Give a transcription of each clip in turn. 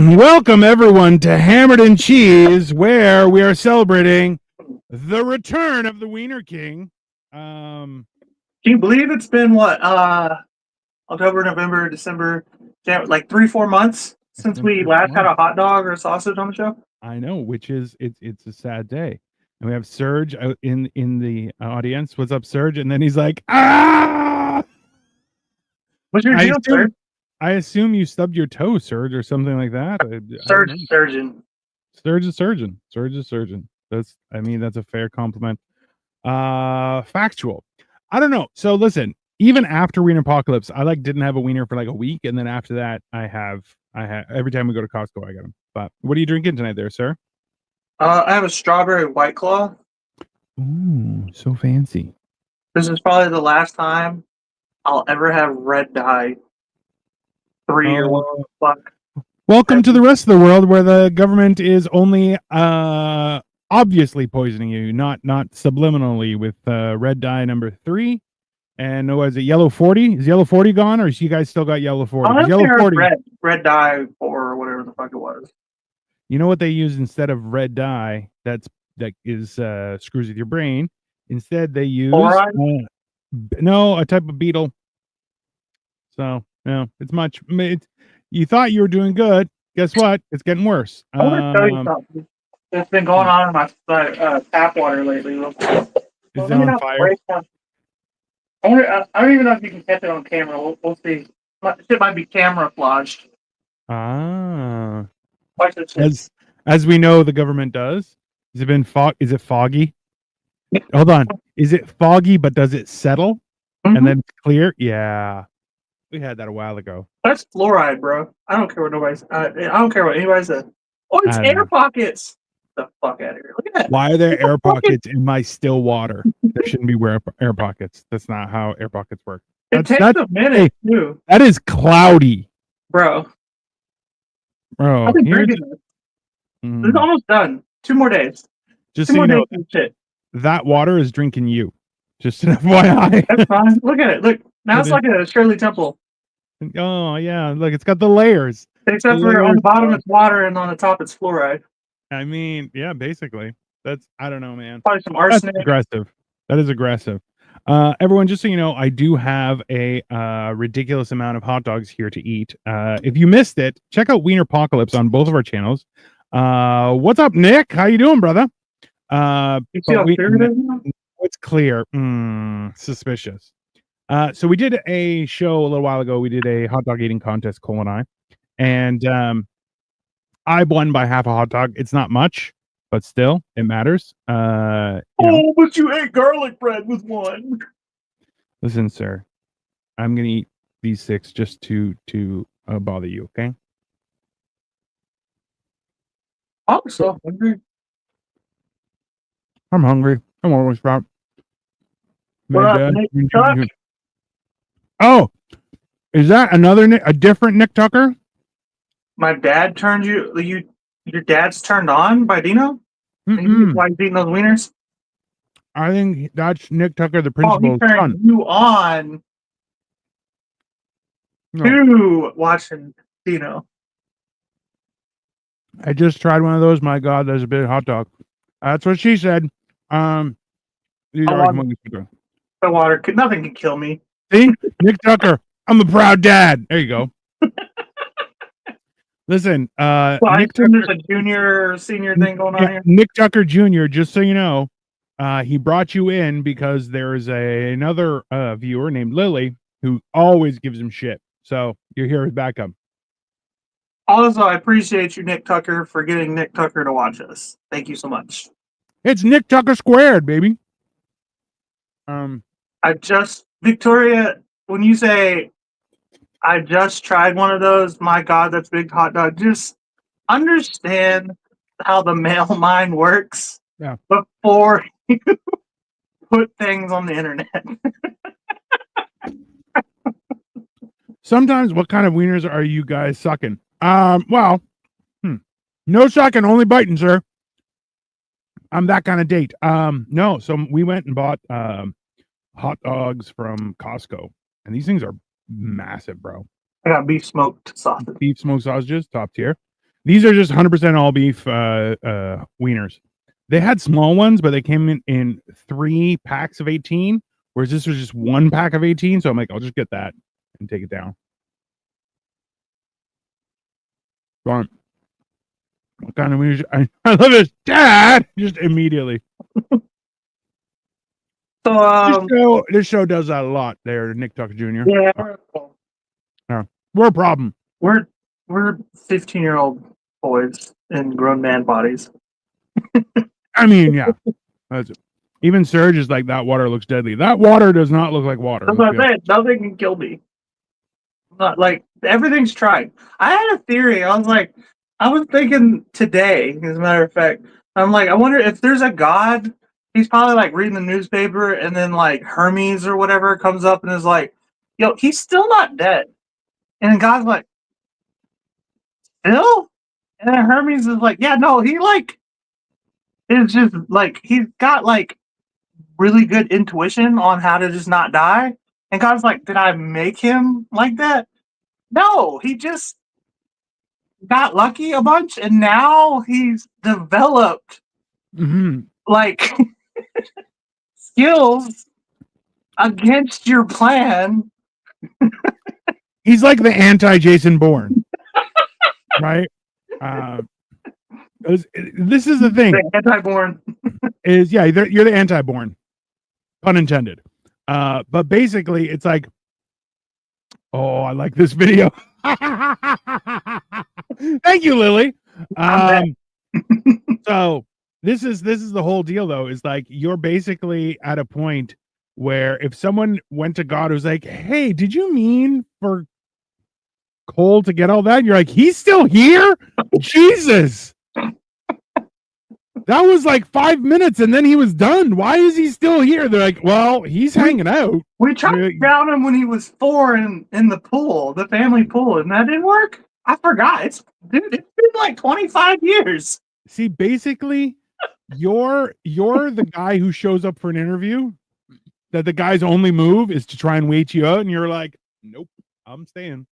Welcome everyone to Hammered and Cheese, where we are celebrating the return of the Wiener King. Can you believe it's been October, November, December, January, like 3-4 months since we last had a hot dog or a sausage on the show? I know, which is it's a sad day. And we have Serge in the audience. What's up, Serge? And then he's like, "Ah!" What's your deal, sir? I assume you stubbed your toe, Serge, or something like that. Surgeon. Serge is surgeon. Serge is surgeon. That's a fair compliment. Factual. I don't know. So listen, even after Wiener Apocalypse, I didn't have a wiener for like a week, and then after that, I have every time we go to Costco, I get them. But what are you drinking tonight, there, sir? I have a strawberry White Claw. Ooh, so fancy. This is probably the last time I'll ever have red dye. 3 or 1 fuck. Welcome to the rest of the world where the government is only obviously poisoning you, not subliminally with red dye number 3. And was it yellow 40? Is yellow 40 gone, or you guys still got yellow 40? Yellow 40. Red dye or whatever the fuck it was. You know what they use instead of red dye? That screws with your brain. Instead, they use a type of beetle. So you thought you were doing good. Guess what? It's getting worse. I want to tell you something. It's been going on in my tap water lately. Is it on fire? I don't even know if you can catch it on camera. We'll see. It might be camouflaged. Ah. As we know, the government does. Has it been Is it foggy? Hold on. Is it foggy, but does it settle? Mm-hmm. And then it's clear? Yeah. We had that a while ago. That's fluoride, bro. I don't care what anybody says. Oh, it's air pockets. The fuck out of here. Look at that. Why are there air pockets in my still water? There shouldn't be air pockets. That's not how air pockets work. It takes a minute, too. That is cloudy. Bro. I've been drinking this. It's almost done. 2 more days. Just so you know, that water is drinking you. Just an FYI. That's fine. Look at it. Look. Now it's like a Shirley Temple. Oh, yeah. Look, it's got the layers. Except for on the bottom it's water and on the top it's fluoride. I mean, yeah, basically. I don't know, man. Probably some arsenic. That's aggressive. That is aggressive. Everyone, just so you know, I do have a ridiculous amount of hot dogs here to eat. If you missed it, check out Wiener Apocalypse on both of our channels. What's up, Nick? How you doing, brother? It's clear. Suspicious. So we did a show a little while ago. We did a hot dog eating contest, Cole and I. And I won by half a hot dog. It's not much, but still, it matters. But you ate garlic bread with 1. Listen, sir, I'm gonna eat these 6 just to bother you, okay? I'm so hungry. I'm hungry. I'm always proud. Oh, is that a different Nick Tucker? My dad turned you. Your dad's turned on by Dino? Why he's eating those wieners? I think that's Nick Tucker, the principal's son. He turned you on to watching Dino. I just tried one of those. My God, there's a big hot dog. That's what she said. The water. Nothing can kill me. See? Nick Tucker. I'm a proud dad. There you go. Listen, Nick Tucker, there's a junior, senior thing going on here. Nick Tucker Jr., just so you know, he brought you in because there's another viewer named Lily who always gives him shit. So you're here as backup. Also, I appreciate you, Nick Tucker, for getting Nick Tucker to watch us. Thank you so much. It's Nick Tucker squared, baby. Victoria, when you say I just tried one of those, my God, that's big hot dog. Just understand how the male mind works before you put things on the internet. Sometimes, what kind of wieners are you guys sucking? No sucking, only biting, sir. I'm that kind of date. No, so we went and bought hot dogs from Costco, and these things are massive, bro. I got beef smoked sausages. Beef smoked sausages, top tier. These are just 100% all beef wieners. They had small ones, but they came in 3 packs of 18, whereas this was just 1 pack of 18. So I'm like, I'll just get that and take it down. What kind of music? I love this, Dad. Just immediately. So this show does that a lot. There, Nick Tuck Jr. Yeah, we're a problem. We're 15-year-old boys in grown man bodies. I mean, yeah. Even Serge is like, that water looks deadly. That water does not look like water. That's what I'm saying. Nothing can kill me. Not like everything's tried. I had a theory. I was thinking today, as a matter of fact, I'm like, I wonder if there's a God. He's probably like reading the newspaper, and then like Hermes or whatever comes up and is like, yo, he's still not dead. And then God's like, still? And then Hermes is like, yeah, no, he like is just like, he's got like really good intuition on how to just not die. And God's like, did I make him like that? No, he just got lucky a bunch, and now he's developed like skills against your plan. He's like the anti-Jason Bourne, right? This is the thing. The anti-Bourne is you're the anti-Bourne, pun intended. But basically, it's like, oh, I like this video. Thank you, Lily. So this is the whole deal, though. Is like, you're basically at a point where if someone went to God who's like, hey, did you mean for Cole to get all that? And you're like, he's still here? Jesus. That was like 5 minutes and then he was done. Why is he still here? They're like, well, he's hanging out. We tried to drown him when he was 4 in the pool, the family pool, and that didn't work. I forgot. It's been like 25 years. See, basically, you're the guy who shows up for an interview that the guy's only move is to try and wait you out, and you're like, nope, I'm staying.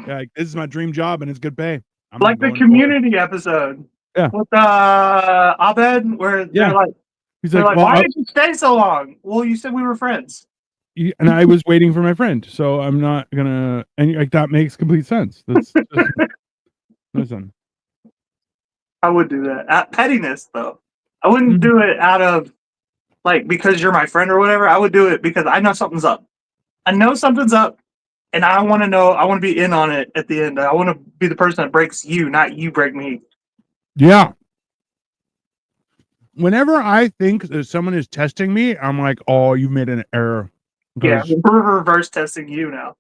Like, this is my dream job and it's good pay. I'm like the Community episode. Yeah. With Abed, where they're like, he's like, well, why did you stay so long? Well, you said we were friends. And I was waiting for my friend, so I'm not gonna. And like, that makes complete sense. That's just, listen. I would do that at pettiness, though. I wouldn't do it out of like because you're my friend or whatever. I would do it because I know something's up. I know something's up, and I want to know. I want to be in on it at the end. I want to be the person that breaks you, not you break me. Yeah. Whenever I think that someone is testing me, I'm like, oh, you made an error. Yeah, we're reverse testing you now.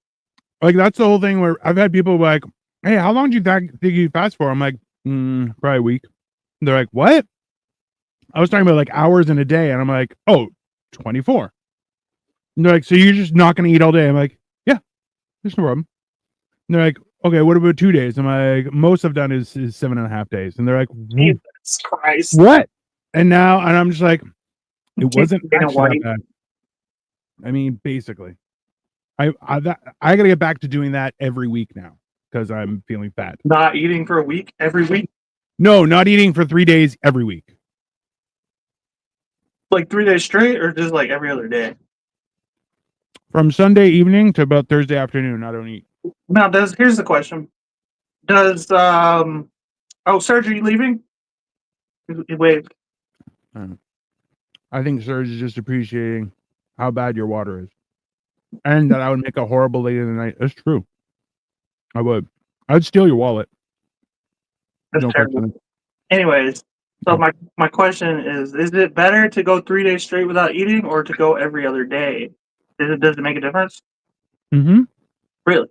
Like, that's the whole thing where I've had people like, hey, how long do you think you fast for? I'm like, probably a week. And they're like, what? I was talking about like hours in a day. And I'm like, oh, 24. And they're like, so you're just not going to eat all day? I'm like, yeah, there's no problem. And they're like, okay, what about 2 days? I'm like, most I've done is 7.5 days. And they're like, Jesus Christ. What? And I'm just like, it wasn't actually that bad. I mean, basically, I gotta get back to doing that every week now because I'm feeling fat. Not eating for a week every week? No, not eating for 3 days every week. Like 3 days straight, or just like every other day? From Sunday evening to about Thursday afternoon, I don't eat. Now, here's the question: does Serge, are you leaving? He waved. I think Serge is just appreciating how bad your water is, and that I would make a horrible lady of the night. That's true. I would. I'd steal your wallet. That's terrible. Anyways, so my question is it better to go 3 days straight without eating, or to go every other day? Does it make a difference? Mm-hmm. Really?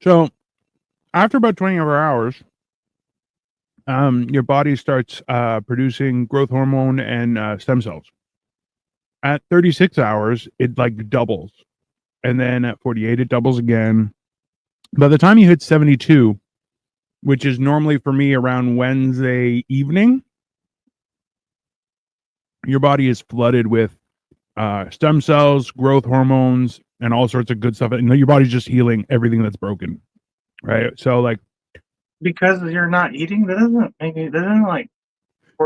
So, after about 24 hours, your body starts producing growth hormone and stem cells. At 36 hours, it like doubles. And then at 48, it doubles again. By the time you hit 72, which is normally for me around Wednesday evening, your body is flooded with stem cells, growth hormones, and all sorts of good stuff. And your body's just healing everything that's broken. Right. So like Because you're not eating, that doesn't make it. That doesn't like.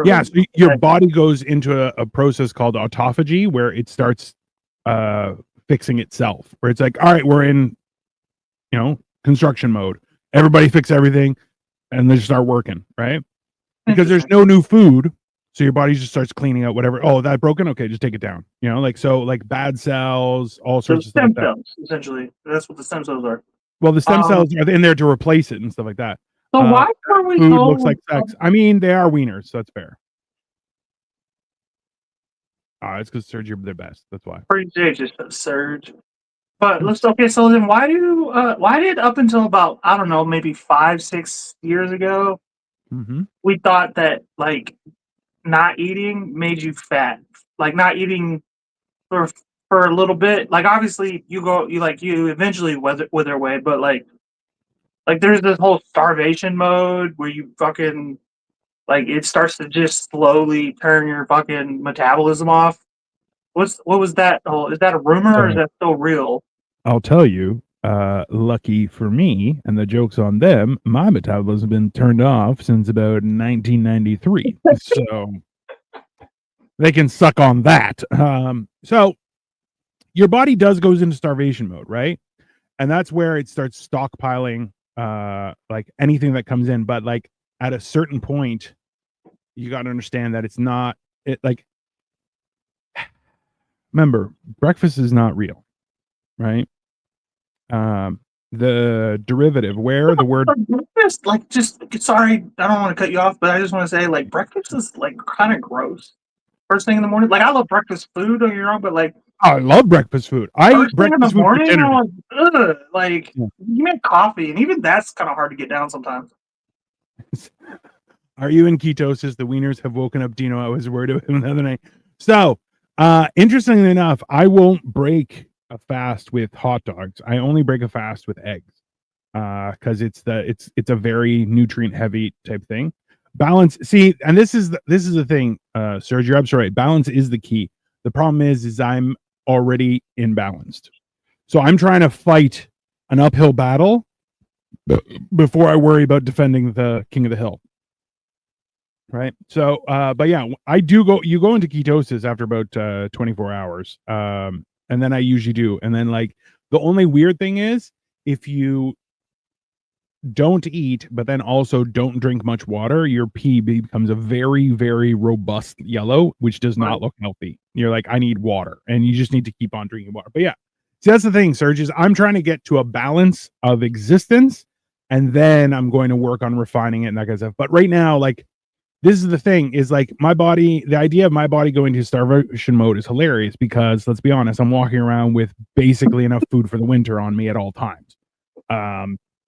Yeah, so your body goes into a process called autophagy where it starts fixing itself. Where it's like, all right, we're in, construction mode. Everybody fix everything, and they just start working, right? Because there's no new food, so your body just starts cleaning out whatever. Oh, that broken? Okay, just take it down. Like bad cells, all sorts of stuff like that. Stem cells, essentially. That's what the stem cells are. Well, the stem cells are in there to replace it and stuff like that. So why were we food told looks like sex? I mean, they are wieners, so that's fair. It's because Serge, you're the best. That's why. Appreciate you, Serge. But okay. So then, why did up until about, I don't know, maybe 5-6 years ago, we thought that like not eating made you fat? Like not eating for a little bit. Like obviously you eventually wither away, but like there's this whole starvation mode where you fucking like it starts to just slowly turn your fucking metabolism off. What was that? Oh, is that a rumor or is that still real? I'll tell you, lucky for me, and the joke's on them, my metabolism has been turned off since about 1993. So they can suck on that. So your body goes into starvation mode, right? And that's where it starts stockpiling like anything that comes in. But like at a certain point, you got to understand that it's not it like. Remember, breakfast is not real, right? The derivative where the word breakfast, like, just sorry, I don't want to cut you off, but I just want to say, like, breakfast is like kind of gross. First thing in the morning, like I love breakfast food. Don't get me wrong, but like I love breakfast food. I eat breakfast food for dinner. Like you make coffee, and even that's kind of hard to get down sometimes. Are you in ketosis? The wieners have woken up Dino. I was worried about him the other night. So, interestingly enough, I won't break a fast with hot dogs. I only break a fast with eggs because it's a very nutrient heavy type thing. Balance. See, and this is the thing, Serge. You're absolutely right. Balance is the key. The problem is I'm already imbalanced, so I'm trying to fight an uphill battle before I worry about defending the king of the hill. Right. So, but yeah, you go into ketosis after about 24 hours. And then I usually do. And then like the only weird thing is if you don't eat, but then also don't drink much water, your pee becomes a very, very robust yellow, which does not look healthy. You're like, I need water, and you just need to keep on drinking water. But yeah, see, that's the thing, Serge, is I'm trying to get to a balance of existence, and then I'm going to work on refining it and that kind of stuff. But right now, like, this is the thing, is like my body, the idea of my body going to starvation mode is hilarious because let's be honest, I'm walking around with basically enough food for the winter on me at all times.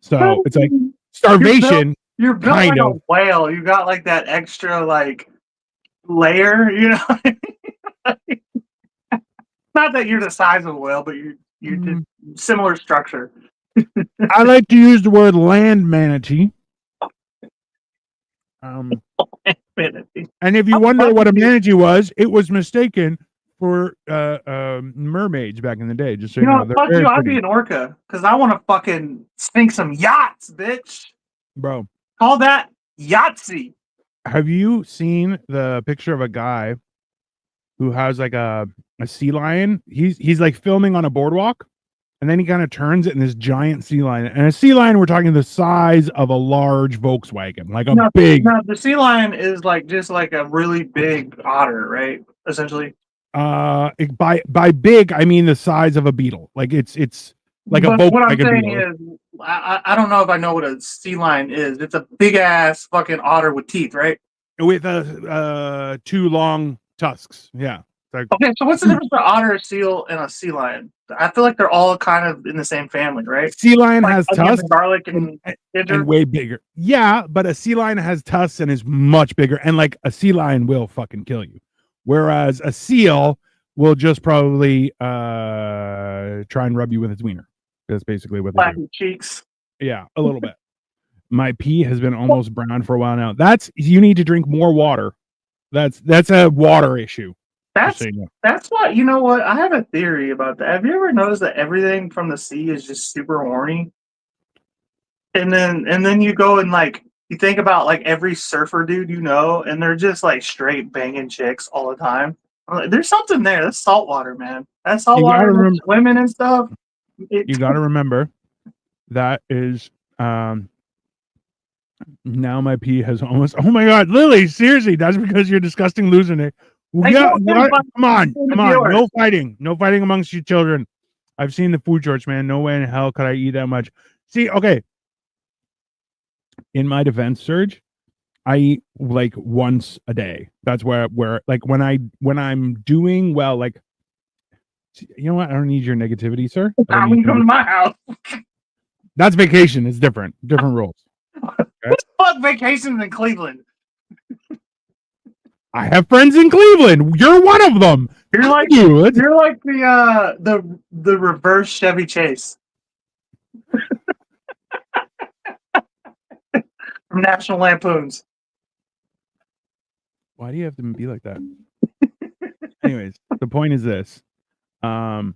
So it's like starvation. You're built like a whale. You got like that extra like layer, you know. Not that you're the size of a whale, but you're similar structure. I like to use the word land manatee. And if you wonder what a manatee was, it was mistaken for mermaids back in the day. Just so you know, fuck you. I'd be an orca because I want to fucking sink some yachts, bitch. Bro, call that Yahtzee. Have you seen the picture of a guy who has like a sea lion? He's like filming on a boardwalk, and then he kind of turns it in this giant sea lion. And a sea lion, we're talking the size of a large Volkswagen, like a big. No, the sea lion is like just like a really big otter, right? Essentially. By big, I mean the size of a beetle. Like it's like a Volkswagen. What I'm saying is, I don't know if I know what a sea lion is. It's a big ass fucking otter with teeth, right? With two long tusks. Yeah. Like, okay, so what's the difference between otter, a seal, and a sea lion? I feel like they're all kind of in the same family, right? Sea lion like, has tusks, garlic, and way bigger. Yeah, but a sea lion has tusks and is much bigger, and like a sea lion will fucking kill you, whereas a seal will just probably try and rub you with its wiener. That's basically what they do. Cheeks. Yeah, a little bit. My pee has been almost brown for a while now. You need to drink more water. That's a water issue. That's what, you know what? I have a theory about that. Have you ever noticed that everything from the sea is just super horny? And then you go and like you think about like every surfer dude you know, and they're just like straight banging chicks all the time. I'm like, there's something there. That's saltwater, man. That You gotta saltwater, remember. swimming and stuff. You gotta remember that is now my pee has almost. Oh my god, Lily! Seriously, that's because you're disgusting losing it. Yeah, what? Come on. No fighting amongst you children. I've seen the food shorts, man. No way in hell could I eat that much. See, okay. In my defense, Serge, I eat like once a day. That's where like when I'm doing well, like you know what? I don't need your negativity, sir. Not when you come to my house. That's vacation. It's different rules. Okay? Fuck vacations in Cleveland. I have friends in Cleveland. You're one of them. You're like the reverse Chevy Chase from National Lampoons. Why do you have to be like that? Anyways, the point is this. So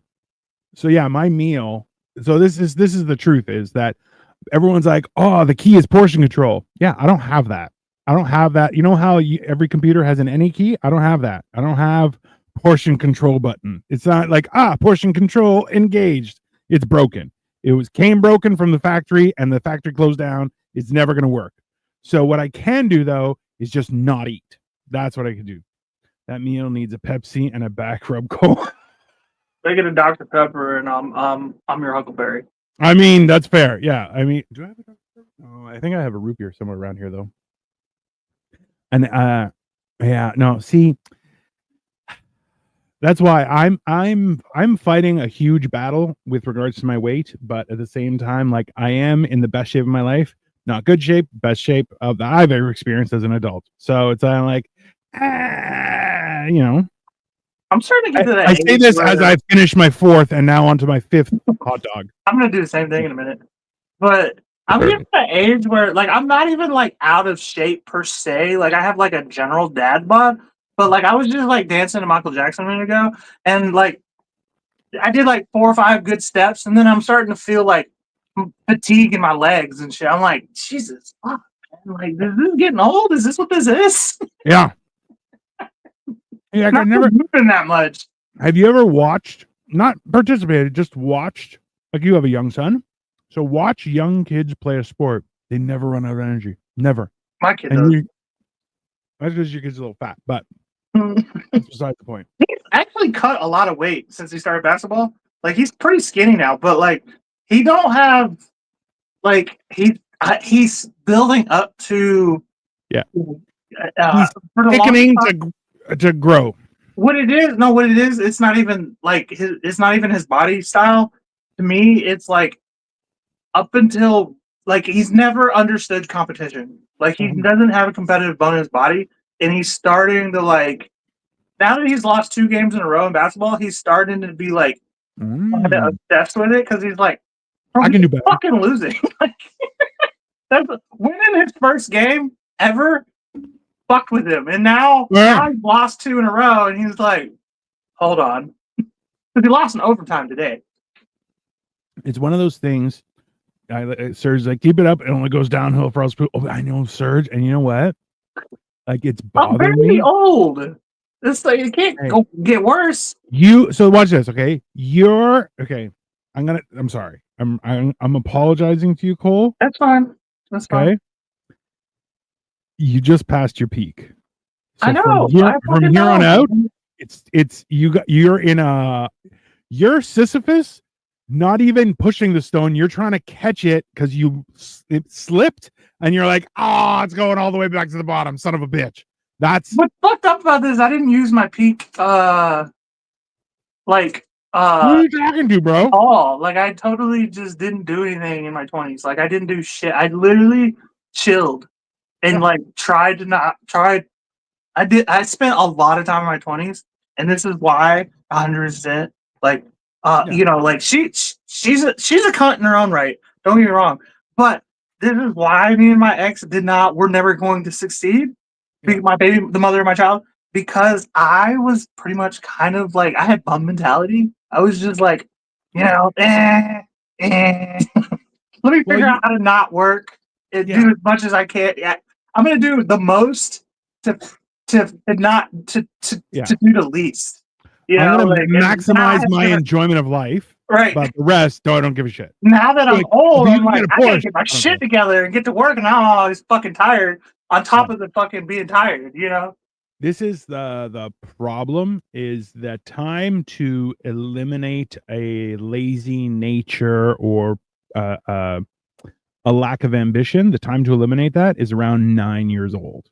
yeah, my meal. So this is the truth is that everyone's like, oh, the key is portion control. Yeah, I don't have that. You know how every computer has an any key? I don't have that. I don't have portion control button. It's not like, portion control engaged. It's broken. It came broken from the factory and the factory closed down. It's never going to work. So what I can do though is just not eat. That's what I can do. That meal needs a Pepsi and a back rub cola. They get a Dr. Pepper and I'm your Huckleberry. I mean, that's fair. Yeah. I mean, do I have a Dr. Pepper? Oh, I think I have a root beer somewhere around here though. And yeah, no, see, that's why I'm fighting a huge battle with regards to my weight, but at the same time, like I am in the best shape of my life, not good shape, best shape of that I've ever experienced as an adult. So it's like, you know, I'm starting to get to that. I say this as I finish my fourth and now onto my fifth hot dog. I'm gonna do the same thing in a minute, but I'm getting to that age where like I'm not even like out of shape per se. Like I have like a general dad bod, but like I was just like dancing to Michael Jackson a minute ago, and like I did like 4 or 5 good steps, and then I'm starting to feel like fatigue in my legs and shit. I'm like, Jesus, fuck, man. Like this is getting old. Is this what this is? Yeah. Yeah, I never moving that much. Have you ever watched, not participated, just watched? Like you have a young son, so watch young kids play a sport. They never run out of energy. Never. My kid does. That's because your kid's a little fat, but that's beside the point. He's actually cut a lot of weight since he started basketball. Like he's pretty skinny now, but like he don't have like he's building up to he's thickening to grow. What it is, it's not even like it's not even his body style. To me, it's like up until like he's never understood competition. Like he doesn't have a competitive bone in his body, and he's starting to like now that he's lost 2 games in a row in basketball, he's starting to be like obsessed with it because he's like, I can do better. Fucking losing. Like that's winning his first game ever fucked with him, and now he's lost 2 in a row, and he's like, hold on, because he lost in overtime today. It's one of those things. Serge like, keep it up. It only goes downhill for us. Oh, I know, Serge, and you know what? Like it's bothering me. Old. This like it can't go get worse. So watch this, okay? You're okay. I'm sorry. I'm apologizing to you, Cole. That's fine. That's fine. You just passed your peak. So I know. From here on out, you're in you're Sisyphus, not even pushing the stone. You're trying to catch it because it slipped, and you're like, it's going all the way back to the bottom, son of a bitch. That's what's fucked up about this. I didn't use my peak. who are you talking to, bro? Like I totally just didn't do anything in my 20s. Like I didn't do shit. I literally chilled and like tried. I spent a lot of time in my 20s, and this is why 100%. Like, you know, like she's a cunt in her own right. Don't get me wrong, but this is why me and my ex we're never going to succeed. My baby, the mother of my child, because I was pretty much kind of like I had bum mentality. I was just like, you know, Let me Well, figure out how to not work and yeah, do as much as I can. Yeah, I'm gonna do the most to not yeah. to do the least. You I'm know, gonna like and maximize my enjoyment of life, right but the rest, I don't give a shit. now that You're I'm like, if old, you I'm can get like, a I gotta Porsche, get my I don't shit care. together and get to work, and I'm always fucking tired. On Yeah. top of the fucking being tired, you know. This is the problem is that time to eliminate a lazy nature or uh, uh, a lack of ambition. The time to eliminate that is around 9 years old.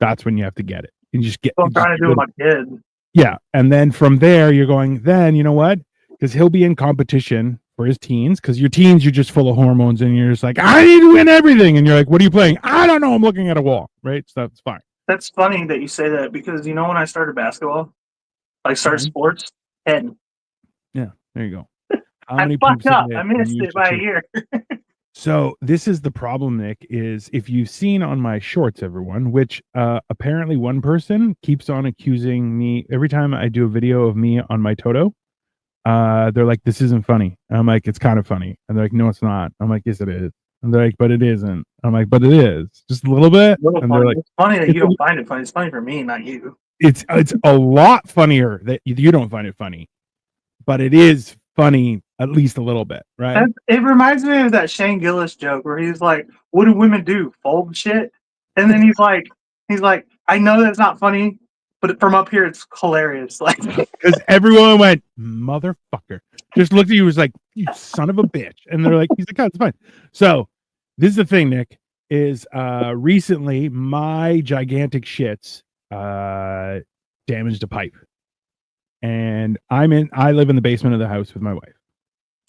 That's when you have to get it. And just get, What I'm just trying to get do with rid of my kid. yeah. And then from there, you're going, then you know what? Because he'll be in competition for his teens. Because your teens, you're just full of hormones and you're just like, I need to win everything. And you're like, what are you playing? I don't know. I'm looking at a wall. Right. So that's fine. That's funny that you say that because you know when I started basketball, like started Fine. sports, 10. Yeah. There you go. How I many fucked poops a up. I day? And missed you it should by a too. year. So this is the problem, Nick, is if you've seen on my shorts, everyone, which apparently one person keeps on accusing me every time I do a video of me on my Toto. They're like, this isn't funny. And I'm like, it's kind of funny. And they're like, no, it's not. I'm like, yes, it is. And they're like, but it isn't. I'm like, but it is. Just a little bit. A little And they're funny. like, It's funny that you it's don't find it funny. It's funny for me, not you. it's a lot funnier that you don't find it funny, but it is funny at least a little bit, right? It reminds me of that Shane Gillis joke where he's like, "What do women do? Fold shit?" And then he's like, "I know that's not funny, but from up here, it's hilarious." Like, Because everyone went, motherfucker. Just looked at you, was like, you son of a bitch. And they're like, he's like, oh, it's fine. So this is the thing, Nick, is recently my gigantic shits damaged a pipe. And I live in the basement of the house with my wife.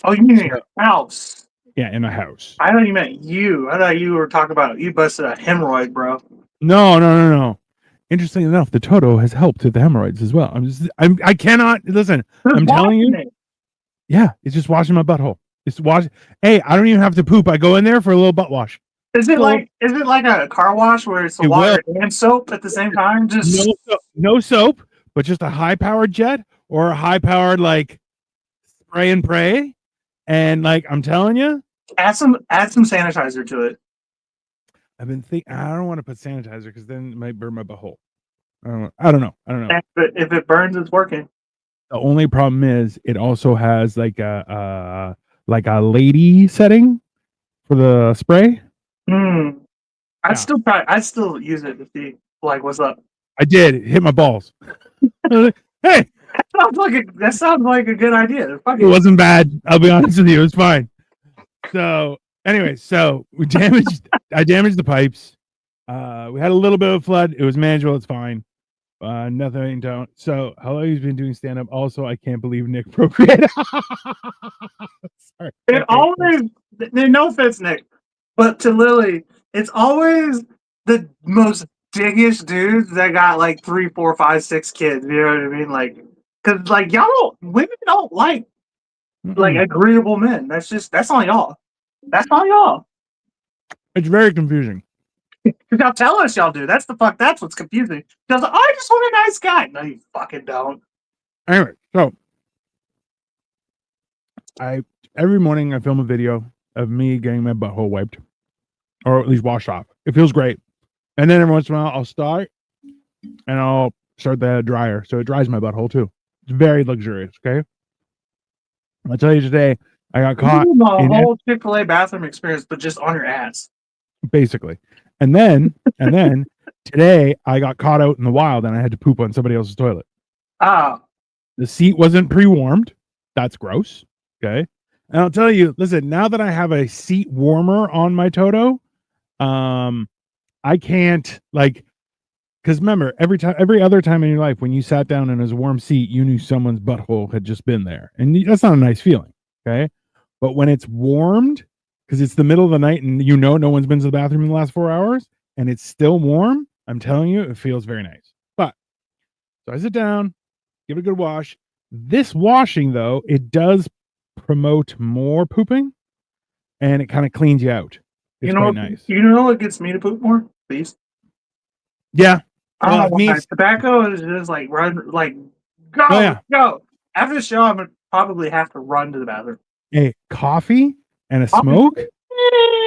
oh, you mean So, your house? yeah, in a house. I thought you meant you. I thought you were talking about you busted a hemorrhoid, bro. No. Interestingly enough, the Toto has helped with the hemorrhoids as well. I cannot listen. I'm telling you, yeah, it's just washing my butthole. It's wash. Hey, I don't even have to poop. I go in there for a little butt wash. Is it like a car wash where it's the It will. water and soap at the same time? Just No soap, but just a high powered jet or a high powered like spray and pray. And like I'm telling you, add some sanitizer to it. I've been thinking I don't want to put sanitizer because then it might burn my butthole. I don't know. If it burns, it's working. The only problem is it also has like a lady setting for the spray. I'd still use it to see like what's up. I did. It hit my balls. Hey, that sounds like a good idea. it wasn't bad. I'll be honest with you. It was fine. So anyway, I damaged the pipes. We had a little bit of flood. It was manageable. It's fine. Nothing don't. So how long he's been doing stand up? Also, I can't believe Nick procreated. Sorry. It always no offense, Nick, but to Lily, it's always the most diggish dudes that got like 3, 4, 5, 6 kids. You know what I mean? Like, because like women don't like agreeable men. That's on y'all. That's on y'all. It's very confusing. Y'all tell us y'all do. That's what's confusing. Because I just want a nice guy. No, you fucking don't. Anyway, so every morning I film a video of me getting my butthole wiped, or at least washed off. It feels great. And then every once in a while I'll start and I'll start the dryer. So it dries my butthole too. It's very luxurious, okay? I'll tell you today, I got caught in a whole Chick-fil-A bathroom experience, but just on your ass. Basically. And then today I got caught out in the wild and I had to poop on somebody else's toilet. Ah. The seat wasn't pre-warmed. That's gross. Okay. And I'll tell you, listen, now that I have a seat warmer on my Toto, I can't because remember, every other time in your life when you sat down in a warm seat, you knew someone's butthole had just been there. And that's not a nice feeling. Okay. But when it's warmed, because it's the middle of the night and no one's been to the bathroom in the last 4 hours and it's still warm, I'm telling you, it feels very nice. But so I sit down, give it a good wash. This washing, though, it does promote more pooping and it kind of cleans you out. It's quite nice. You know what gets me to poop more? Please. Yeah. I don't know. Tobacco is just like run, like go. After the show, I'm gonna probably have to run to the bathroom. Hey, coffee and a smoke.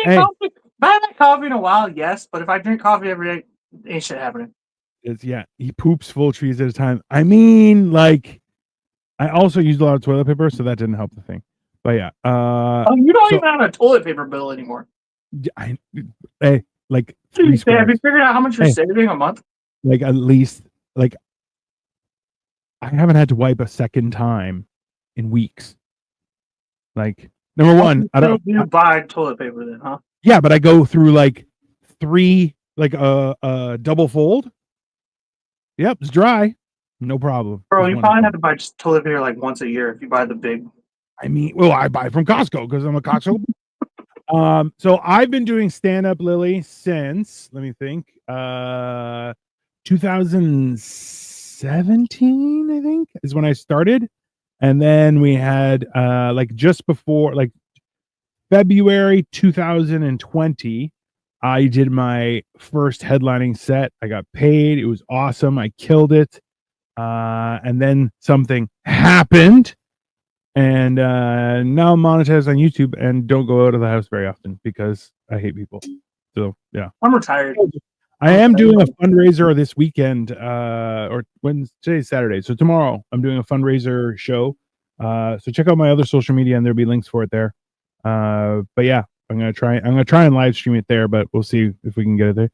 Hey. Coffee. If I haven't coffee in a while, yes, but if I drink coffee every day, ain't shit happening. He poops full trees at a time. I mean, like, I also used a lot of toilet paper, so that didn't help the thing. But yeah. You don't even have a toilet paper bill anymore. Hey, like have you figured out how much you're saving a month? Like at least, like, I haven't had to wipe a second time in weeks. Like, number one, I don't. You buy toilet paper then, huh? Yeah, but I go through like 3, like a double fold. Yep, it's dry, no problem. Bro, you probably have to buy toilet paper like once a year if you buy the big. I mean, well, I buy from Costco because I'm a Costco. So I've been doing stand up, Lily, since, let me think, 2017, I think, is when I started. And then we had like just before, like February 2020, I did my first headlining set. I got paid. It was awesome. I killed it. And then something happened. And now I'm monetized on YouTube and don't go out of the house very often because I hate people. So yeah, I'm retired. I am doing a fundraiser this weekend, or today's Saturday, so tomorrow I'm doing a fundraiser show. So check out my other social media and there'll be links for it there. But yeah, I'm gonna try and live stream it there, but we'll see if we can get it there.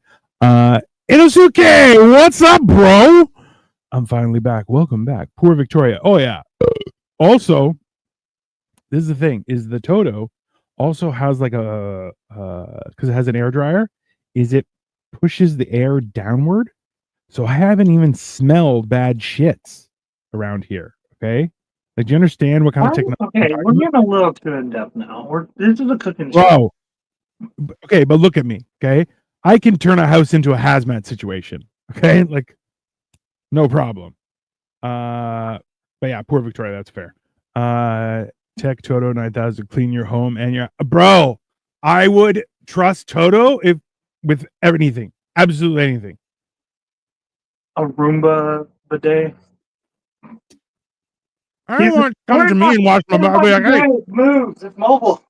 Inosuke, what's up, bro? I'm finally back. Welcome back. Poor Victoria. Oh yeah. Also, this is the thing, is the Toto also has like a because it has an air dryer, is it pushes the air downward. So I haven't even smelled bad shits around here. Okay. Like, do you understand what kind of technology? Okay, we're getting a little too in depth now. This is a cooking show. Okay, but look at me. Okay. I can turn a house into a hazmat situation. Okay. Like, no problem. But yeah, poor Victoria, that's fair. Tech Toto 9000, clean your home and your bro. I would trust Toto if with anything, absolutely anything. A Roomba bidet. I don't want to come to me and wash my body. Like, hey, it moves. It's mobile.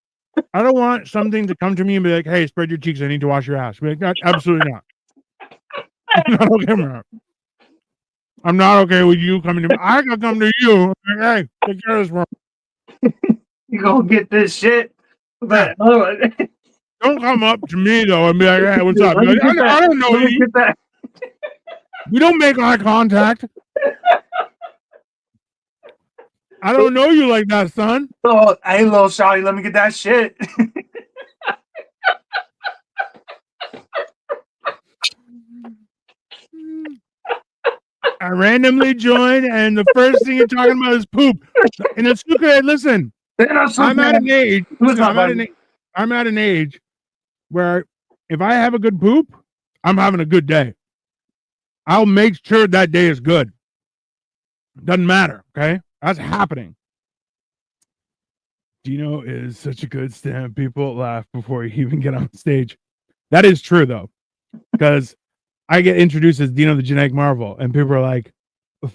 I don't want something to come to me and be like, "Hey, spread your cheeks. I need to wash your ass." Be like, absolutely not. I'm not okay with that. I'm not okay with you coming to me. I can come to you. Like, hey, take care of this world. You gonna get this shit, but don't come up to me though and be like, "Hey, what's up?" Like, I don't know you. We don't make eye contact. I don't know you like that, son. Oh, hey, little shawty, let me get that shit. I randomly joined, and the first thing you're talking about is poop. And it's okay. Listen, I'm at an age. I'm at an age where if I have a good poop, I'm having a good day. I'll make sure that day is good. Doesn't matter. Okay, that's happening. Dino is such a good stand. People laugh before you even get on stage. That is true though, because I get introduced as Dino the Genetic Marvel, and people are like,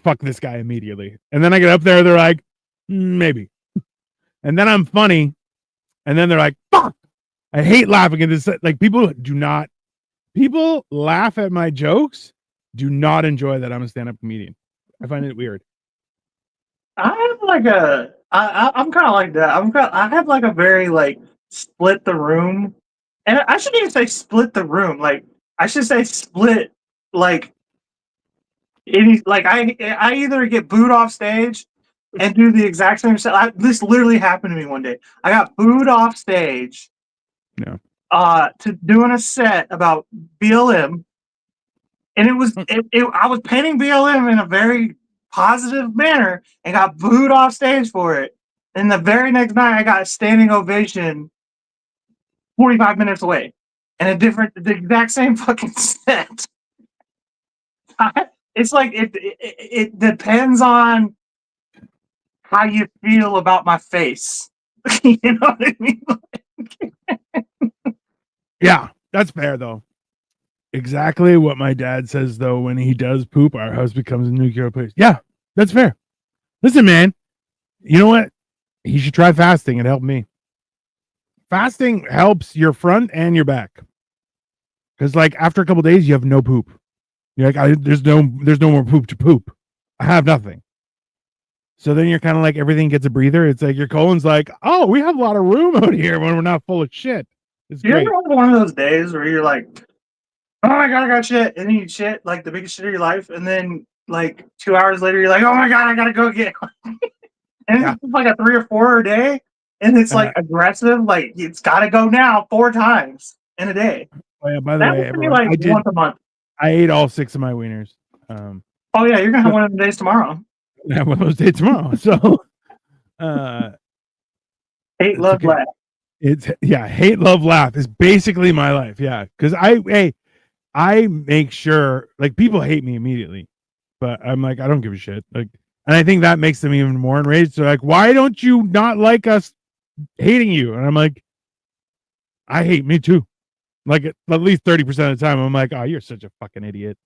fuck this guy immediately. And then I get up there, they're like, maybe. And then I'm funny, and then they're like, fuck. I hate laughing at this. Like, people laugh at my jokes, do not enjoy that I'm a stand-up comedian. I find it weird. I have like I'm kind of like that. I have like a very like split the room, and I shouldn't even say split the room. Like, I should say split, like I either get booed off stage and do the exact same set. This literally happened to me one day. I got booed off stage. No. To doing a set about BLM, and it was I was painting BLM in a very positive manner and got booed off stage for it. And the very next night, I got a standing ovation 45 minutes away, and the exact same fucking set. It's like it depends on how you feel about my face. You know what I mean? Yeah, that's fair though. Exactly what my dad says though. When he does poop, our house becomes a nuclear place. Yeah, that's fair. Listen, man, you know what? He should try fasting. It helped me. fasting helps your front and your back. Because like after a couple days, you have no poop. You're like, there's no more poop to poop. I have nothing. So then you're kind of like everything gets a breather. It's like your colon's like, oh, we have a lot of room out here when we're not full of shit. It's You great. ever have one of those days where you're like, oh my god, I got shit, and then you shit like the biggest shit of your life, and then like 2 hours later, you're like, oh my god, I gotta go get, and it's like a 3 or 4 a day, and it's like aggressive, like it's gotta go now 4 times in a day. Oh yeah, by the That way, would be everyone, like once a month. I ate all 6 of my wieners. Oh yeah, you're gonna have one of the days tomorrow. I have one of those days tomorrow. So, hate, love, okay. laugh. It's hate, love, laugh is basically my life. Yeah, because I make sure like people hate me immediately, but I'm like I don't give a shit. Like, and I think that makes them even more enraged. They're like, why don't you not like us hating you? And I'm like, I hate me too. Like at least 30% of the time, I'm like, oh, you're such a fucking idiot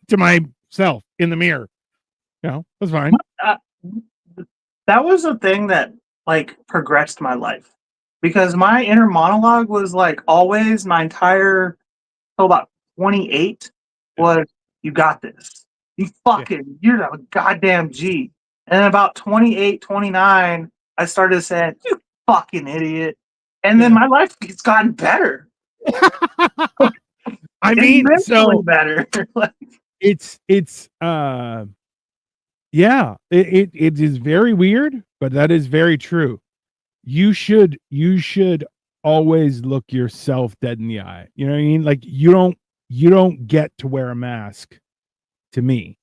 to myself in the mirror. You know, that's fine. That was a thing that like progressed my life because my inner monologue was like always my entire till about 28 was you got this. You're a goddamn G. And about 28, 29, I started saying, you fucking idiot. And then my life has gotten better. I mean, so better. it is very weird, but that is very true. You should always look yourself dead in the eye. You know what I mean? Like you don't get to wear a mask to me.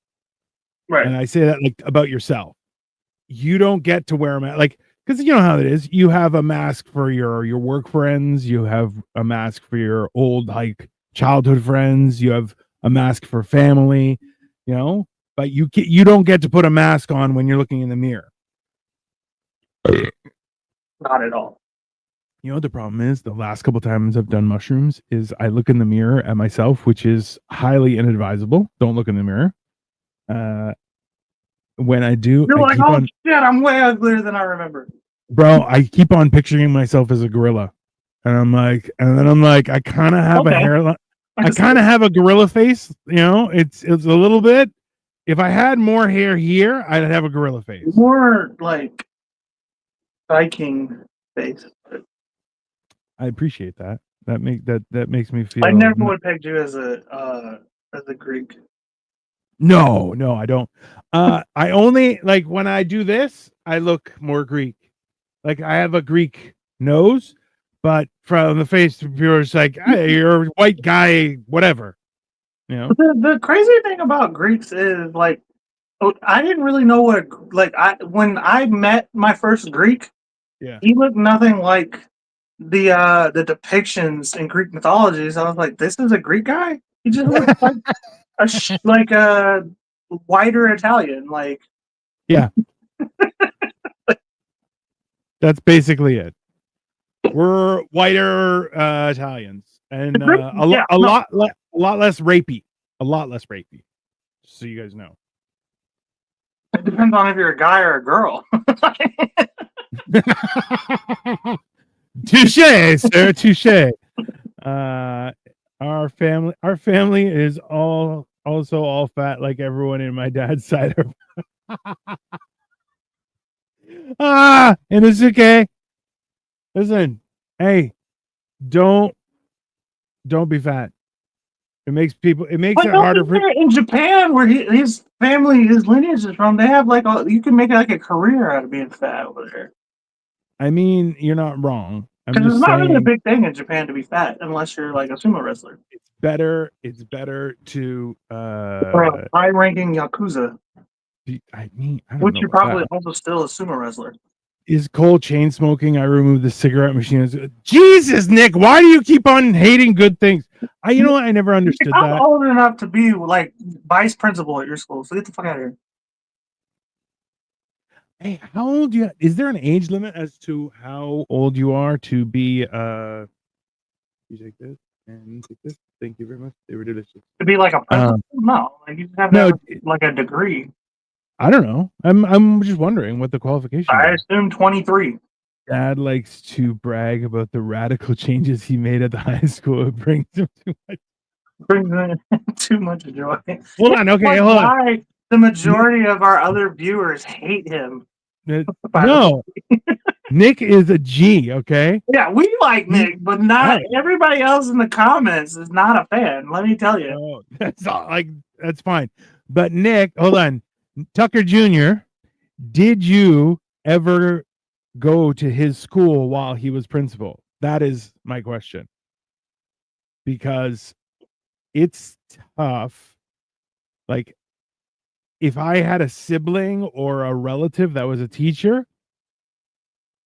Right. And I say that like about yourself. You don't get to wear a mask, like, because you know how it is. You have a mask for your work friends. You have a mask for your old like childhood friends. You have a mask for family. You know, but you don't get to put a mask on when you're looking in the mirror. Not at all. You know what the problem is? The last couple times I've done mushrooms is I look in the mirror at myself, which is highly inadvisable. Don't look in the mirror. When I do, you're like, oh shit, I'm way uglier than I remember. Bro, I keep on picturing myself as a gorilla. And then I'm like, I kind of have a hairline. I kind of have a gorilla face. You know, it's a little bit. If I had more hair here, I'd have a gorilla face. More like Viking face. I appreciate that. That makes me feel. I never would peg you as a Greek. No, I don't. I only like when I do this, I look more Greek. Like I have a Greek nose, but from the face, it's like, hey, you're a white guy, whatever. You know. The crazy thing about Greeks is like, I didn't really know what when I met my first Greek, he looked nothing like the depictions in Greek mythologies. I was like, this is a Greek guy. He just looks like a whiter Italian. Like, yeah, that's basically it. We're whiter Italians, and a lot less rapey. A lot less rapey. So you guys know. It depends on if you're a guy or a girl. Touche, sir. Touche. Our family is also all fat, like everyone in my dad's side. And it's okay. Listen, hey, don't be fat. It makes it harder for in Japan, where his family, his lineage is from. They have like you can make like a career out of being fat over there. I mean, you're not wrong. Because it's not really a big thing in Japan to be fat unless you're like a sumo wrestler. It's better to or a high-ranking yakuza. I mean, I don't which know you're probably also still a sumo wrestler. Is Cole chain smoking? I removed the cigarette machine. Jesus, Nick, why do you keep on hating good things? You know what? I never understood that. I'm old enough to be like vice principal at your school, so get the fuck out of here. Hey, how old you? Is there an age limit as to how old you are to be? You take this and take this. Thank you very much. They were delicious. To be like a principal? No, like you have to have like a degree. I don't know. I'm just wondering what the qualification. I assume 23. dad likes to brag about the radical changes he made at the high school. It brings him too much. Brings in too much joy. Hold on, okay, Like hold on. why the majority of our other viewers hate him. No, Nick is a G. Okay. Yeah, we like Nick, but not everybody else in the comments is not a fan. Let me tell you. Oh, that's all, that's fine. But Nick, hold on, Tucker Jr. Did you ever go to his school while he was principal? That is my question. Because it's tough. Like, if I had a sibling or a relative that was a teacher,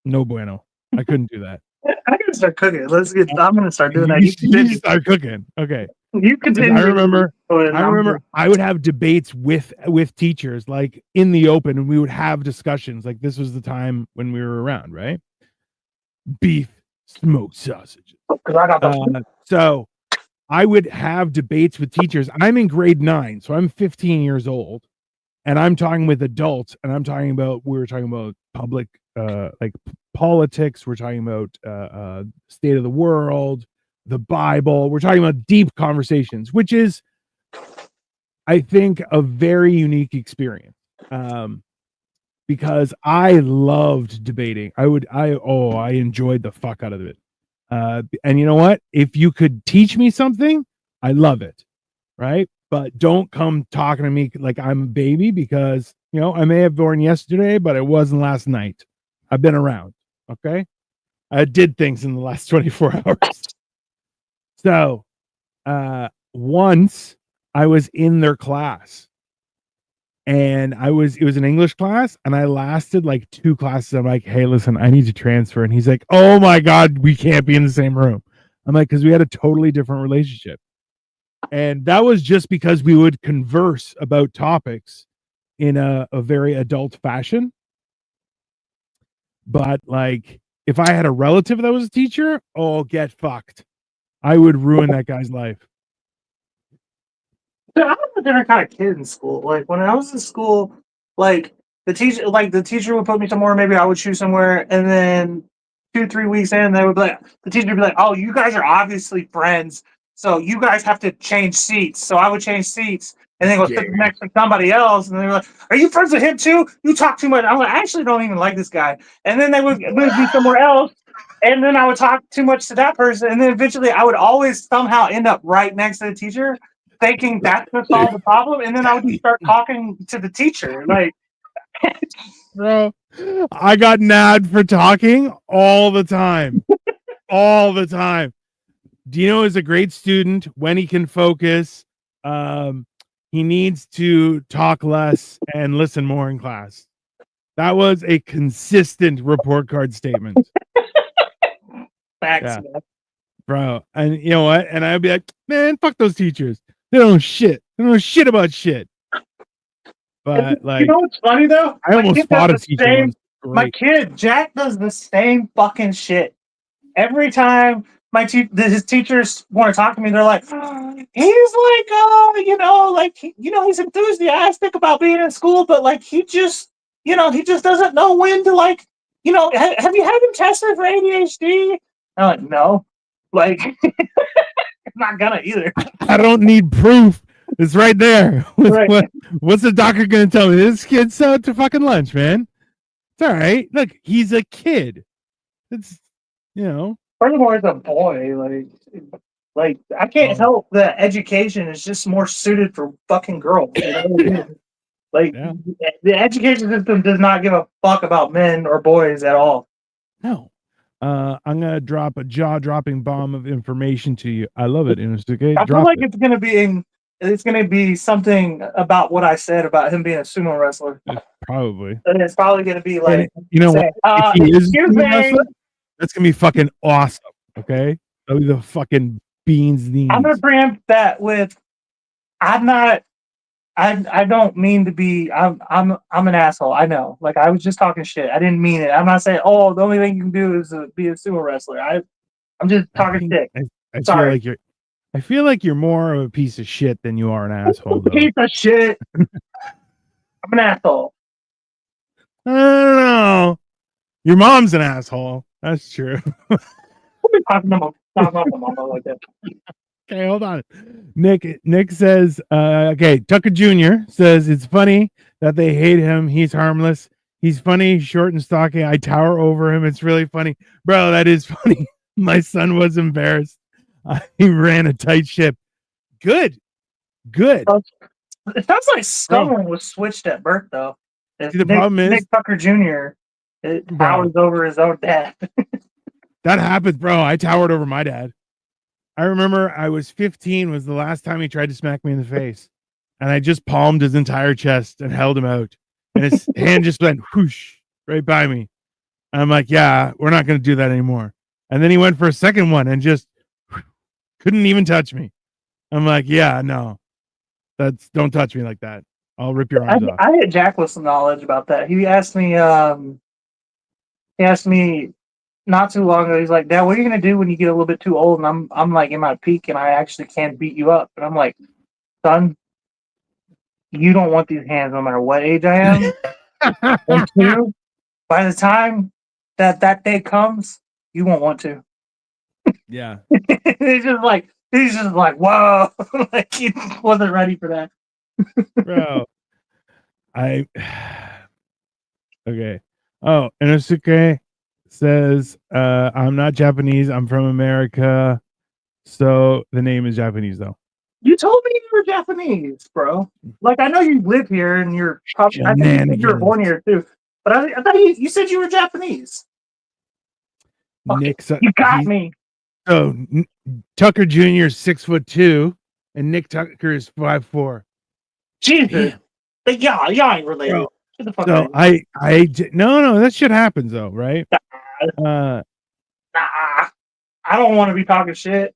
no bueno. I couldn't do that. I gotta start cooking. I'm gonna start doing that. You start cooking. Okay. You continue. I remember I would have debates with teachers, like in the open, and we would have discussions. Like, this was the time when we were around, right? Beef, smoked sausages. So I would have debates with teachers. I'm in grade 9, so I'm 15 years old, and I'm talking with adults, and we were talking about public, like politics. We're talking about state of the world, the Bible. We're talking about deep conversations, which is, I think, a very unique experience. Because I loved debating. I enjoyed the fuck out of it. And you know what? If you could teach me something, I love it. Right? But don't come talking to me like I'm a baby, because, I may have born yesterday, but it wasn't last night. I've been around. Okay. I did things in the last 24 hours. So, once I was in their class, and it was an English class, and I lasted like 2 classes. I'm like, hey, listen, I need to transfer. And he's like, oh my God, we can't be in the same room. I'm like, because we had a totally different relationship. And that was just because we would converse about topics in a very adult fashion. But like, if I had a relative that was a teacher, oh, get fucked. I would ruin that guy's life. I was a different kind of kid in school. Like when I was in school, like the teacher would put me somewhere, maybe I would choose somewhere, and then 2-3 weeks in, they would be like, the teacher would be like, oh, you guys are obviously friends, so you guys have to change seats. So I would change seats and then go sit next to somebody else, and they were like, are you friends with him too? You talk too much. I'm like, I actually don't even like this guy. And then they would move me somewhere else, and then I would talk too much to that person, and then eventually I would always somehow end up right next to the teacher, thinking that's going to solve the problem, and then I would just start talking to the teacher. Like, bro, I got nabbed for talking all the time. All the time. Dino is a great student when he can focus. He needs to talk less and listen more in class. That was a consistent report card statement. Facts, yeah. Bro. And you know what? And I'd be like, man, fuck those teachers. They don't know shit. They don't know shit about shit. But like, you know what's funny though? I almost fought a teacher once. My kid Jack does the same fucking shit every time. His teachers want to talk to me. They're like, he's like, he's enthusiastic about being in school, but like he just doesn't know when to have you had him tested for ADHD? I'm like, no, like I'm not gonna either. I don't need proof. It's right there. What's the doctor gonna tell me? This kid's out to fucking lunch, man. It's all right. Look, he's a kid. It's Furthermore, it's a boy. Like I can't help that education is just more suited for fucking girls. Like the education system does not give a fuck about men or boys at all. No. I'm gonna drop a jaw-dropping bomb of information to you. I love it, Inosuke. I feel like it's gonna be something about what I said about him being a sumo wrestler. Probably. And it's probably gonna be like, you know what? If he is a sumo wrestler, that's gonna be fucking awesome. Okay, that'll be the fucking beans knees. I'm gonna preempt that with, I don't mean to be. I'm an asshole. I know. Like I was just talking shit. I didn't mean it. I'm not saying. Oh, the only thing you can do is be a sumo wrestler. I'm just talking shit. I feel like you're more of a piece of shit than you are an asshole. Though. Piece of shit. I'm an asshole. I don't know. Your mom's an asshole. That's true. We'll be talking about my mama like that. Okay, hold on. Nick says, okay, Tucker Jr. says it's funny that they hate him. He's harmless. He's funny, short and stocky. I tower over him. It's really funny. Bro, that is funny. My son was embarrassed. He ran a tight ship. Good. It sounds like someone was switched at birth, though. See, the problem is Nick Tucker Jr. Towers over his own dad. That happens, bro. I towered over my dad. I remember I was 15 was the last time he tried to smack me in the face. And I just palmed his entire chest and held him out. And his hand just went whoosh right by me. And I'm like, yeah, we're not going to do that anymore. And then he went for a second one and just couldn't even touch me. I'm like, yeah, no. Don't touch me like that. I'll rip your arms off. I had Jack with some knowledge about that. He asked me not too long ago, he's like, Dad, what are you gonna do when you get a little bit too old? And I'm like in my peak and I actually can't beat you up. And I'm like, son, you don't want these hands no matter what age I am. And two, by the time that day comes, you won't want to. Yeah. he's just like, whoa. Like he wasn't ready for that. Bro. Okay. Oh, Inosuke says, I'm not Japanese, I'm from America. So the name is Japanese though. You told me you were Japanese, bro. Like I know you live here and you're probably I think you were born here too. But I thought you said you were Japanese. Okay, you got me. So Tucker Jr. is 6'2", and Nick Tucker is 5'4". Jesus. Y'all ain't related. Bro, so no, that shit happens though, right? Nah, I don't want to be talking shit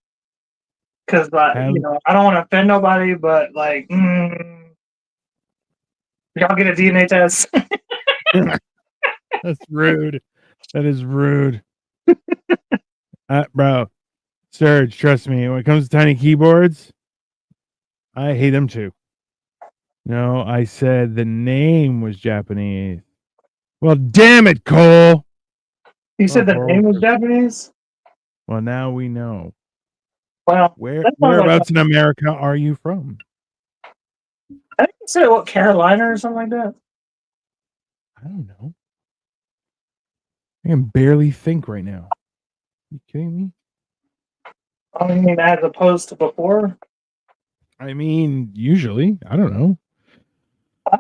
because, I don't want to offend nobody. But like, y'all get a DNA test. That's rude. That is rude, bro. Serge, trust me. When it comes to tiny keyboards, I hate them too. No, I said the name was Japanese. Well, damn it, Cole. You said the name was Japanese? Well, now we know. Well, whereabouts in America are you from? I think you said, Carolina or something like that? I don't know. I can barely think right now. Are you kidding me? I mean, as opposed to before? I mean, usually. I don't know. I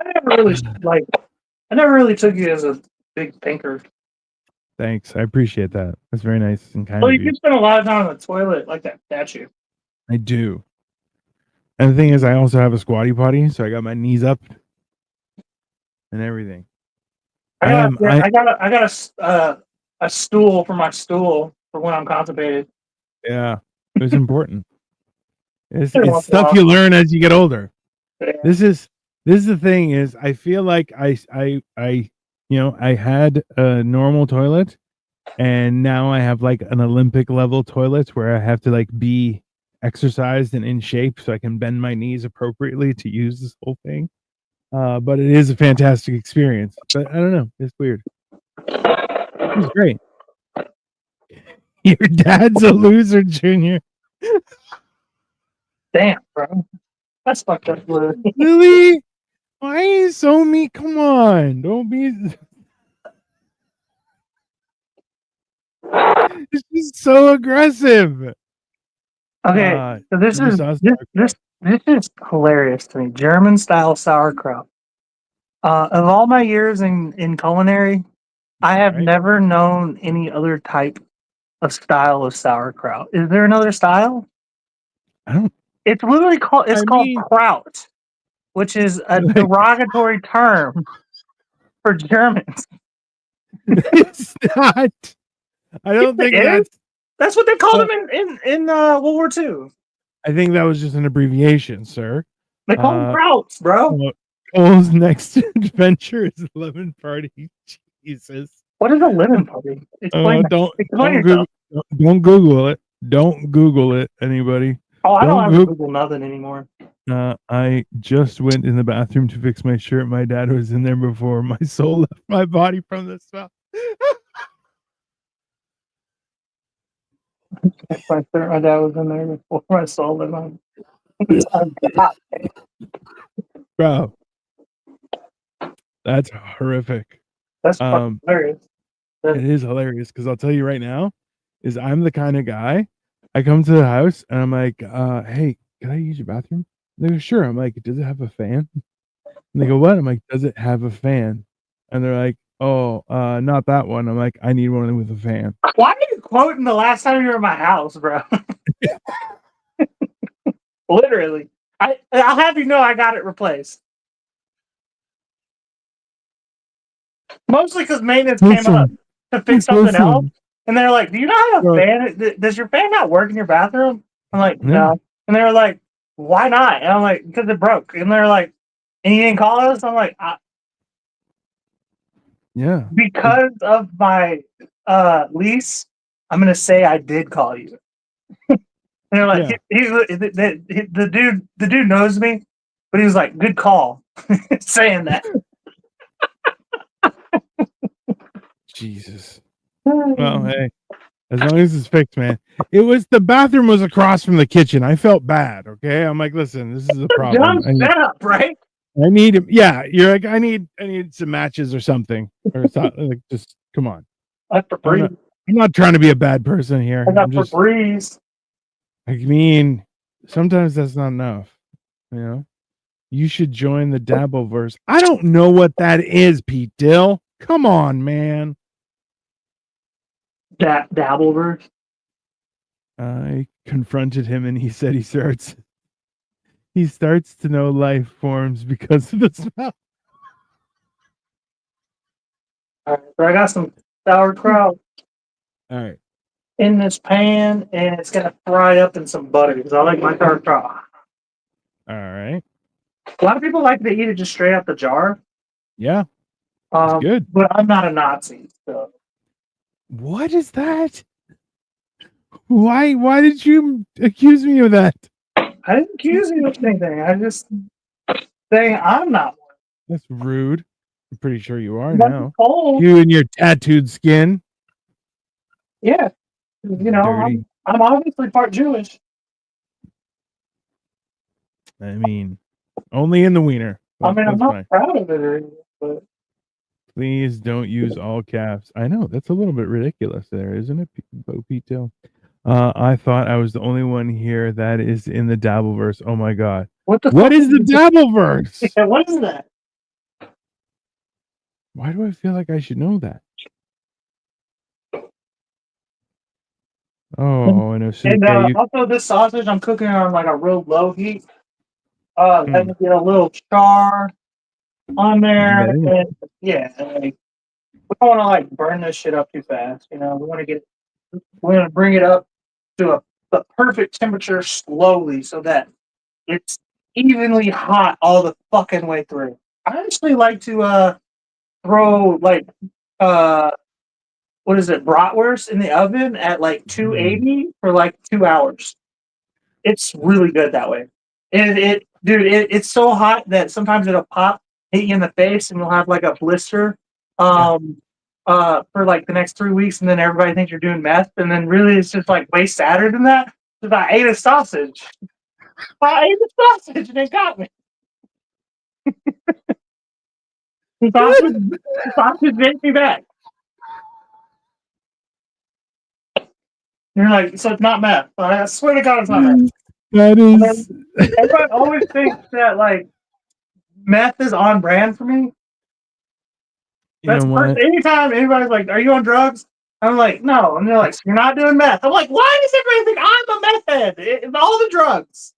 never really took you as a big thinker. Thanks. I appreciate that. That's very nice and kind of you. You spend a lot of time on the toilet like that statue. I do. And the thing is, I also have a squatty potty, so I got my knees up and everything. I got a stool for my stool for when I'm constipated. Yeah, it was important. It's stuff you learn as you get older. Yeah. This is the thing is I feel like I had a normal toilet and now I have like an Olympic level toilet where I have to like be exercised and in shape so I can bend my knees appropriately to use this whole thing. But it is a fantastic experience. But I don't know. It's weird. It's great. Your dad's a loser, Junior. Damn, bro. That's fucked up. Really? Why are you so mean? Come on. Don't be. This is so aggressive. Okay, so this is hilarious to me. German style sauerkraut. Of all my years in culinary, I have never known any other type of style of sauerkraut. Is there another style? I don't. It's literally called kraut, which is a derogatory term for Germans. It's not. I don't think that's what they called them in World War II. I think that was just an abbreviation, sir. They call them krauts, bro. Cole's next adventure is lemon party. Jesus. What is a lemon party? Don't Google it. Don't Google it, anybody. Oh, I don't have to Google nothing anymore. I just went in the bathroom to fix my shirt. My dad was in there before my soul left my body from the smell. My dad was in there before I sold him. Bro, that's horrific. That's fucking hilarious. It is hilarious because I'll tell you right now, is I'm the kind of guy. I come to the house and I'm like, hey, can I use your bathroom? They go, sure. I'm like, does it have a fan? And they go, what? I'm like, does it have a fan? And they're like, oh, not that one. I'm like, I need one with a fan. Why are you quoting the last time you were in my house, bro? Literally. I'll have you know I got it replaced. Mostly because maintenance came up to fix something else. And they're like, do you not have a fan? Does your fan not work in your bathroom? I'm like, no. And they were like, why not? And I'm like, because it broke. And they're like, and you didn't call us? I'm like, yeah. Because of my lease, I'm going to say I did call you. And they're like, the dude knows me, but he was like, good call saying that. Jesus. Well, hey, as long as it's fixed, man. It was the bathroom was across from the kitchen. I felt bad. Okay, I'm like, listen, this is a problem. Setup, right? I need, yeah. You're like, I need some matches or something, or something. Like, just come on. I'm not trying to be a bad person here. I'm just Febreze. I mean, sometimes that's not enough. You know, you should join the Dabbleverse. I don't know what that is, Pete Dill. Come on, man. Dabbleverse. I confronted him and he said he starts to know life forms because of the smell. All right, so I got some sauerkraut. All right. In this pan, and it's gonna fry up in some butter because I like my sauerkraut. All right. A lot of people like to eat it just straight out the jar. Yeah. It's good. But I'm not a Nazi, so. What is that? Why did you accuse me of that? I didn't accuse you of anything. I just saying I'm not one. That's rude. I'm pretty sure you are now. Cold. You and your tattooed skin. Yeah. You know, I'm obviously part Jewish. I mean, only in the wiener. I mean, I'm not proud of it or anything, but please don't use all caps. I know that's a little bit ridiculous there, isn't it, Bo Pito? I thought I was the only one here that is in the Dabbleverse. Oh my god. What is the Dabbleverse? Yeah, what is that? Why do I feel like I should know that? Oh, and also this sausage I'm cooking on like a real low heat. Let me get a little char on there. And, yeah, like, we don't want to like burn this shit up too fast. You know, we're gonna bring it up to the perfect temperature slowly so that it's evenly hot all the fucking way through. I actually like to throw like what is it, bratwurst in the oven at like 280 for like 2 hours. It's really good that way. And it's so hot that sometimes it'll pop, hit you in the face, and you'll have like a blister for like the next 3 weeks, and then everybody thinks you're doing meth, and then really it's just like way sadder than that. Because I ate a sausage. I ate a sausage and it got me. The sausage hit me back. You're like, so it's not meth. I swear to God, it's not meth. That is. Everyone always thinks that like meth is on brand for me. That's anytime anybody's like, "Are you on drugs?" I'm like, "No," and they're like, so "You're not doing meth." I'm like, "Why does everybody think I'm a meth head? It's all the drugs."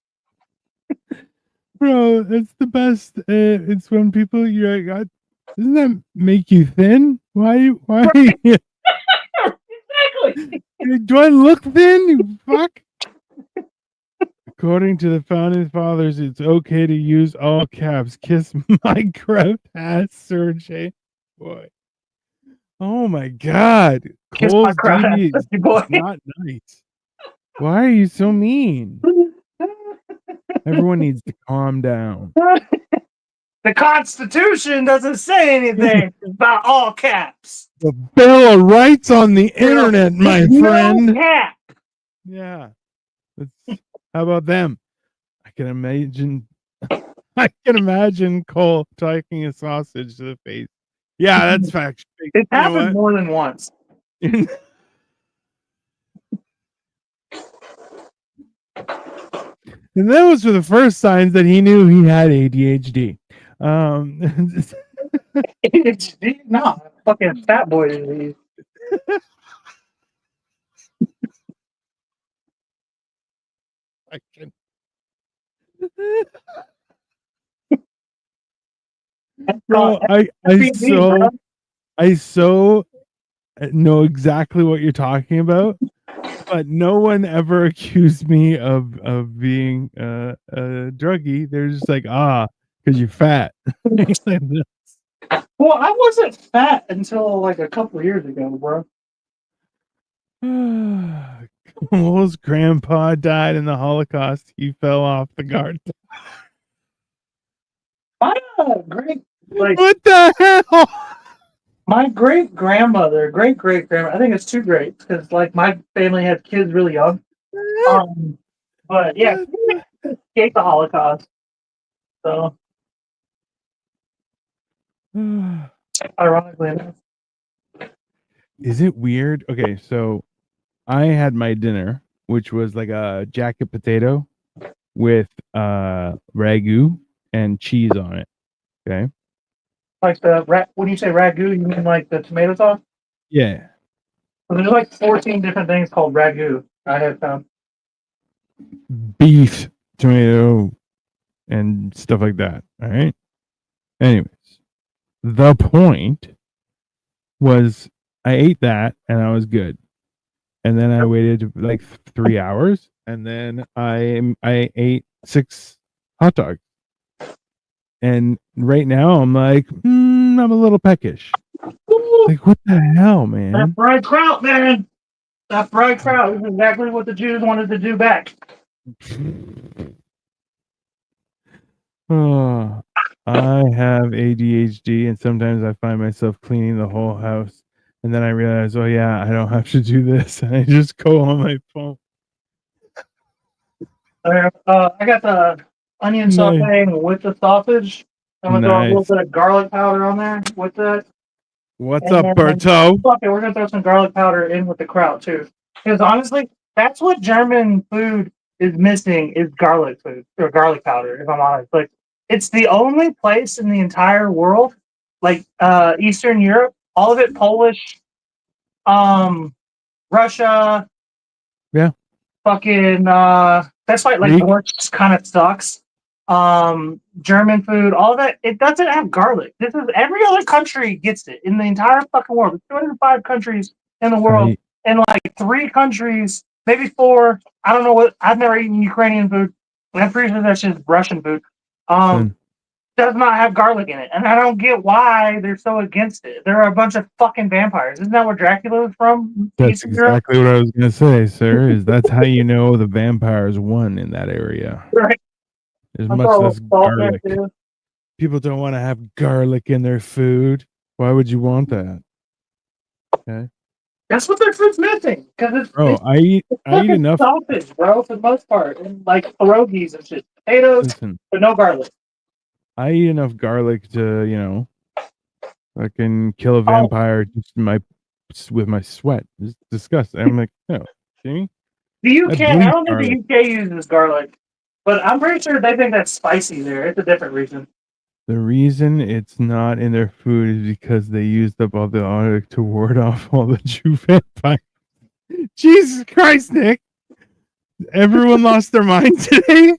Bro, it's the best. It's when people you're like, doesn't that make you thin? Why? Right. Exactly. Do I look thin? You fuck. According to the founding fathers, it's okay to use all caps. Kiss my crowd ass, Sergey. Boy. Oh my god. Kiss my crowd ass, boy. Not nice. Why are you so mean? Everyone needs to calm down. The Constitution doesn't say anything about all caps. The Bill of Rights on the internet, my friend. Cap. Yeah. How about them? I can imagine. I can imagine Cole taking a sausage to the face. Yeah, that's fact. It's You know happened what? more than once. And those were the first signs that he knew he had ADHD. It's no fucking fat boy disease. I can. Bro, bro. I so know exactly what you're talking about, but no one ever accused me of being a druggie. They're just like, because you're fat. Well, I wasn't fat until like a couple years ago, bro. Cole's grandpa died in the Holocaust. He fell off the guard. My great, like, What the hell? my great grandmother, great grandma. I think it's two greats because like my family had kids really young. But yeah, she escaped the Holocaust. So ironically enough. Is it weird? Okay, so I had my dinner, which was like a jacket potato with ragu and cheese on it. Okay. Like when you say ragu, you mean like the tomato sauce? Yeah. So there's like 14 different things called ragu. I have found. Beef, tomato, and stuff like that. All right. Anyways, the point was I ate that and I was good. And then I waited like 3 hours and then I ate 6 hot dogs. And right now I'm like, I'm a little peckish. Like, what the hell, That man? fried kraut, man. That fried kraut is exactly what the Jews wanted to do back. Oh, I have ADHD, and sometimes I find myself cleaning the whole house, and then I realize, oh yeah, I don't have to do this, and I just go on my phone. I got the onion Nice, sauteing with the sausage. I'm gonna throw a little nice. bit of garlic powder on there with that. What's And up, then, Berto? fuck it, we're gonna throw some garlic powder in with the kraut too. Because honestly, that's what German food is missing is garlic food or garlic powder. If I'm honest, like it's the only place in the entire world, like Eastern Europe, all of it Polish, um, Russia, Yeah, fucking that's why like Greek. borscht kind of sucks. German food, all of that, it doesn't have garlic. This is every other country gets it in the entire fucking world. There's 205 countries in the world, I and like 3 countries, maybe 4. I don't know what. I've never eaten Ukrainian food. I'm pretty sure that's just Russian food. Um, listen. does not have garlic in it, and I don't get why they're so against it. There are a bunch of fucking vampires. Isn't that where Dracula was from? That's Eastern Europe, exactly what I was gonna say, sir. Is that's how you know the vampires won in that area? right? There's I'm much throwing a less little salt in there garlic. too. People don't want to have garlic in their food. Why would you want that? Okay. That's what their food's missing because Bro, it's I eat fucking enough. sausage, bro, for the most part, and like pierogies and shit, potatoes, Listen, but no garlic. I eat enough garlic to, I can kill a Oh, vampire just with my sweat. It's disgusting. I'm like, no, see? the I UK. I bleed don't think the garlic. UK uses garlic, but I'm pretty sure they think that's spicy there. It's a different reason. The reason it's not in their food is because they used up all the garlic to ward off all the Jew vampires. Jesus Christ, Nick! Everyone lost their mind today.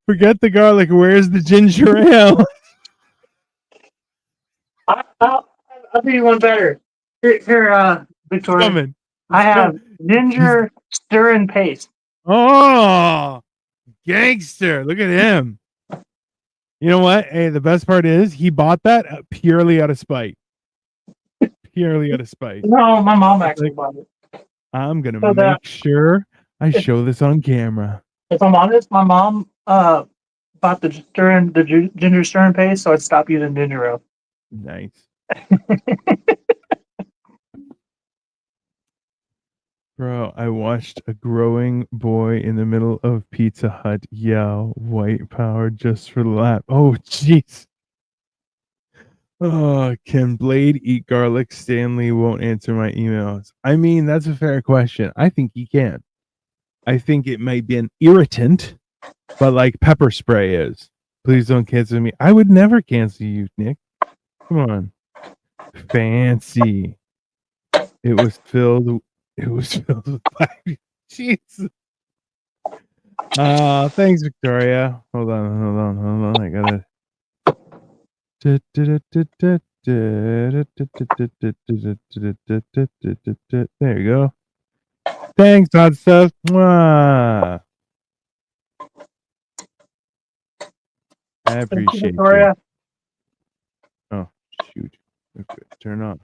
Forget the garlic. Where's the ginger ale? I'll do you one better. It's Victoria, coming. I It's have coming. He's ginger stirring paste. oh gangster. Look at him. You know what? Hey, the best part is he bought that purely out of spite. Purely out of spite. No, my mom It's actually like, bought it. I'm gonna So that make sure I if, show this on camera. if I'm honest, my mom bought the ginger stirring paste, so I stopped using ginger ale. Nice. Bro, I watched a growing boy in the middle of Pizza Hut yell white power just for the laugh. Oh, jeez. Oh, can Blade eat garlic? Stanley won't answer my emails. I mean, that's a fair question. I think he can. I think it might be an irritant, but like pepper spray is. Please don't cancel me. I would never cancel you, Nick. Come on. Fancy. It was filled. It was filled with black. Jeez. Thanks, Victoria. Hold on. I gotta. There you go. Thanks, hot stuff. Mwah. I appreciate you. Oh, shoot. Okay, turn on.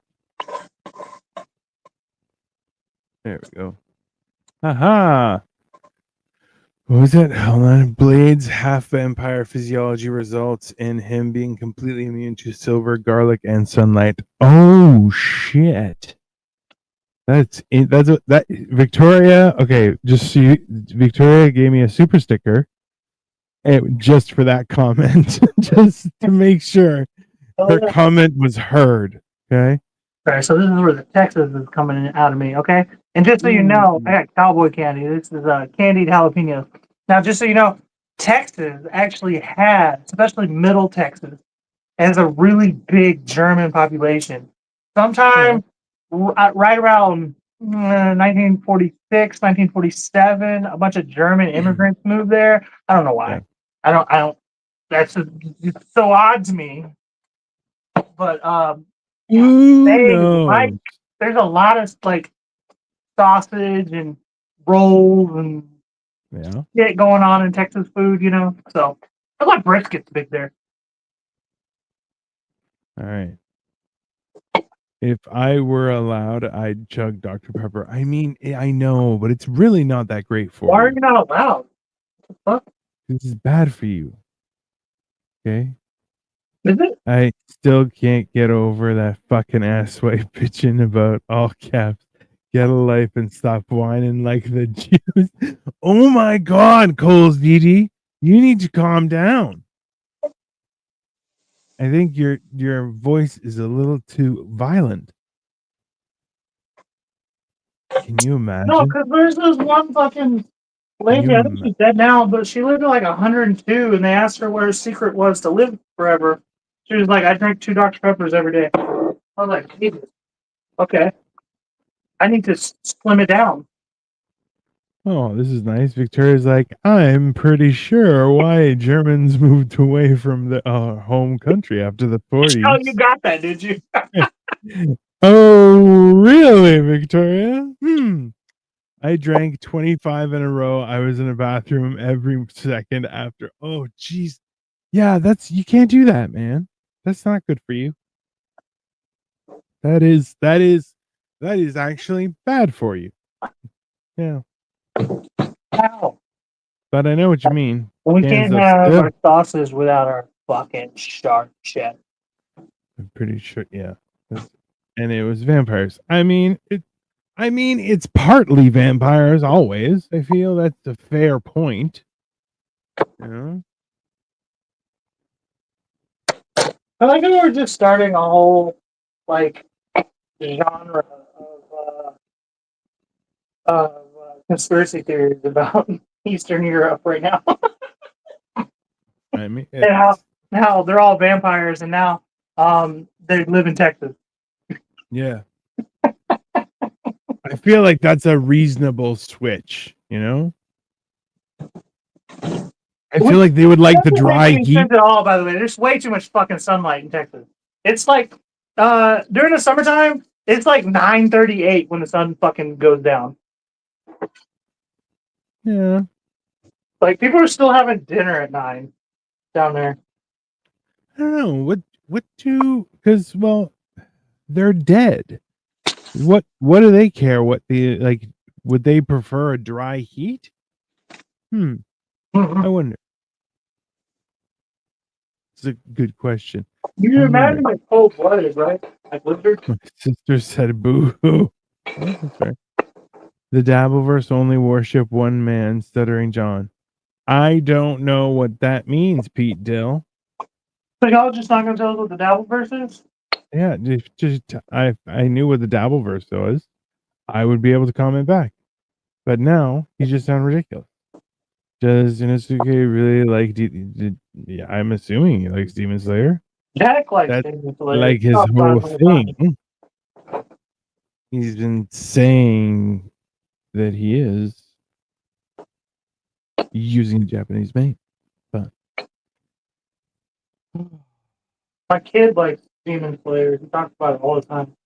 There we go. Haha. What was it? Hold on. Blade's half vampire physiology results in him being completely immune to silver, garlic, and sunlight. Oh shit! That's that Victoria. Okay, just so Victoria gave me a super sticker, just for that comment, just to make sure her comment was heard. Okay. All right, so this is where the Texas is coming out of me, okay? And just so you know, I got cowboy candy. This is candied jalapenos. Now, just so you know, Texas actually has, especially Middle Texas, has a really big German population. Sometime right around 1946, 1947, a bunch of German immigrants moved there. I don't know why. Yeah. I don't. That's it's so odd to me. But No. There's a lot of like sausage and rolls and shit going on in Texas food, you know. So I like brisket's big there. All right. If I were allowed, I'd chug Dr. Pepper. I mean, I know, but it's really not that great for you. Why are you not allowed? What the fuck? This is bad for you. Okay. Is it? I still can't get over that fucking asswipe bitching about all caps. Get a life and stop whining like the Jews. Oh my God, Coles Didi, you need to calm down. I think your voice is a little too violent. Can you imagine? No, because there's this one fucking lady, I think she's dead now, but she lived to like 102, and they asked her what her secret was to live forever. She was like, I drink 2 Dr. Peppers every day. I was like, Jesus. Okay. I need to slim it down. Oh, this is nice. Victoria's like, I'm pretty sure why Germans moved away from the home country after the 40s. Oh, you got that, did you? Oh, really, Victoria? I drank 25 in a row. I was in a bathroom every second after. Oh, jeez. Yeah, you can't do that, man. That's not good for you. That is actually bad for you. Yeah. How? But I know what you mean. We can't have our sauces without our fucking sharp shit. I'm pretty sure, yeah. And it was vampires. I mean, it's partly vampires always. I feel that's a fair point. You know? I like how we're just starting a whole like genre of conspiracy theories about Eastern Europe right now. I mean, and how they're all vampires, and now they live in Texas. Yeah. I feel like that's a reasonable switch, you know? I feel like they would like the dry heat. At all, by the way, there's way too much fucking sunlight in Texas. It's like during the summertime, it's like 9:38 when the sun fucking goes down. Yeah. Like people are still having dinner at 9 down there. I don't know because they're dead. What do they care? What would they prefer a dry heat? I wonder. It's a good question. You imagine like cold blooded, right? Like lizard. My sister said boo hoo. Oh, that's right. The Dabbleverse only worship one man, Stuttering John. I don't know what that means, Pete Dill. So y'all just not gonna tell us what the Dabbleverse is? Yeah, I knew what the Dabbleverse was. I would be able to comment back. But now you just sound ridiculous. Does Inosuke really like? Yeah, I'm assuming he likes Demon Slayer. Jack likes That's Demon Slayer. like his Oh, whole God, thing. He's been saying that he is using a Japanese name. But my kid likes Demon Slayer. He talks about it all the time.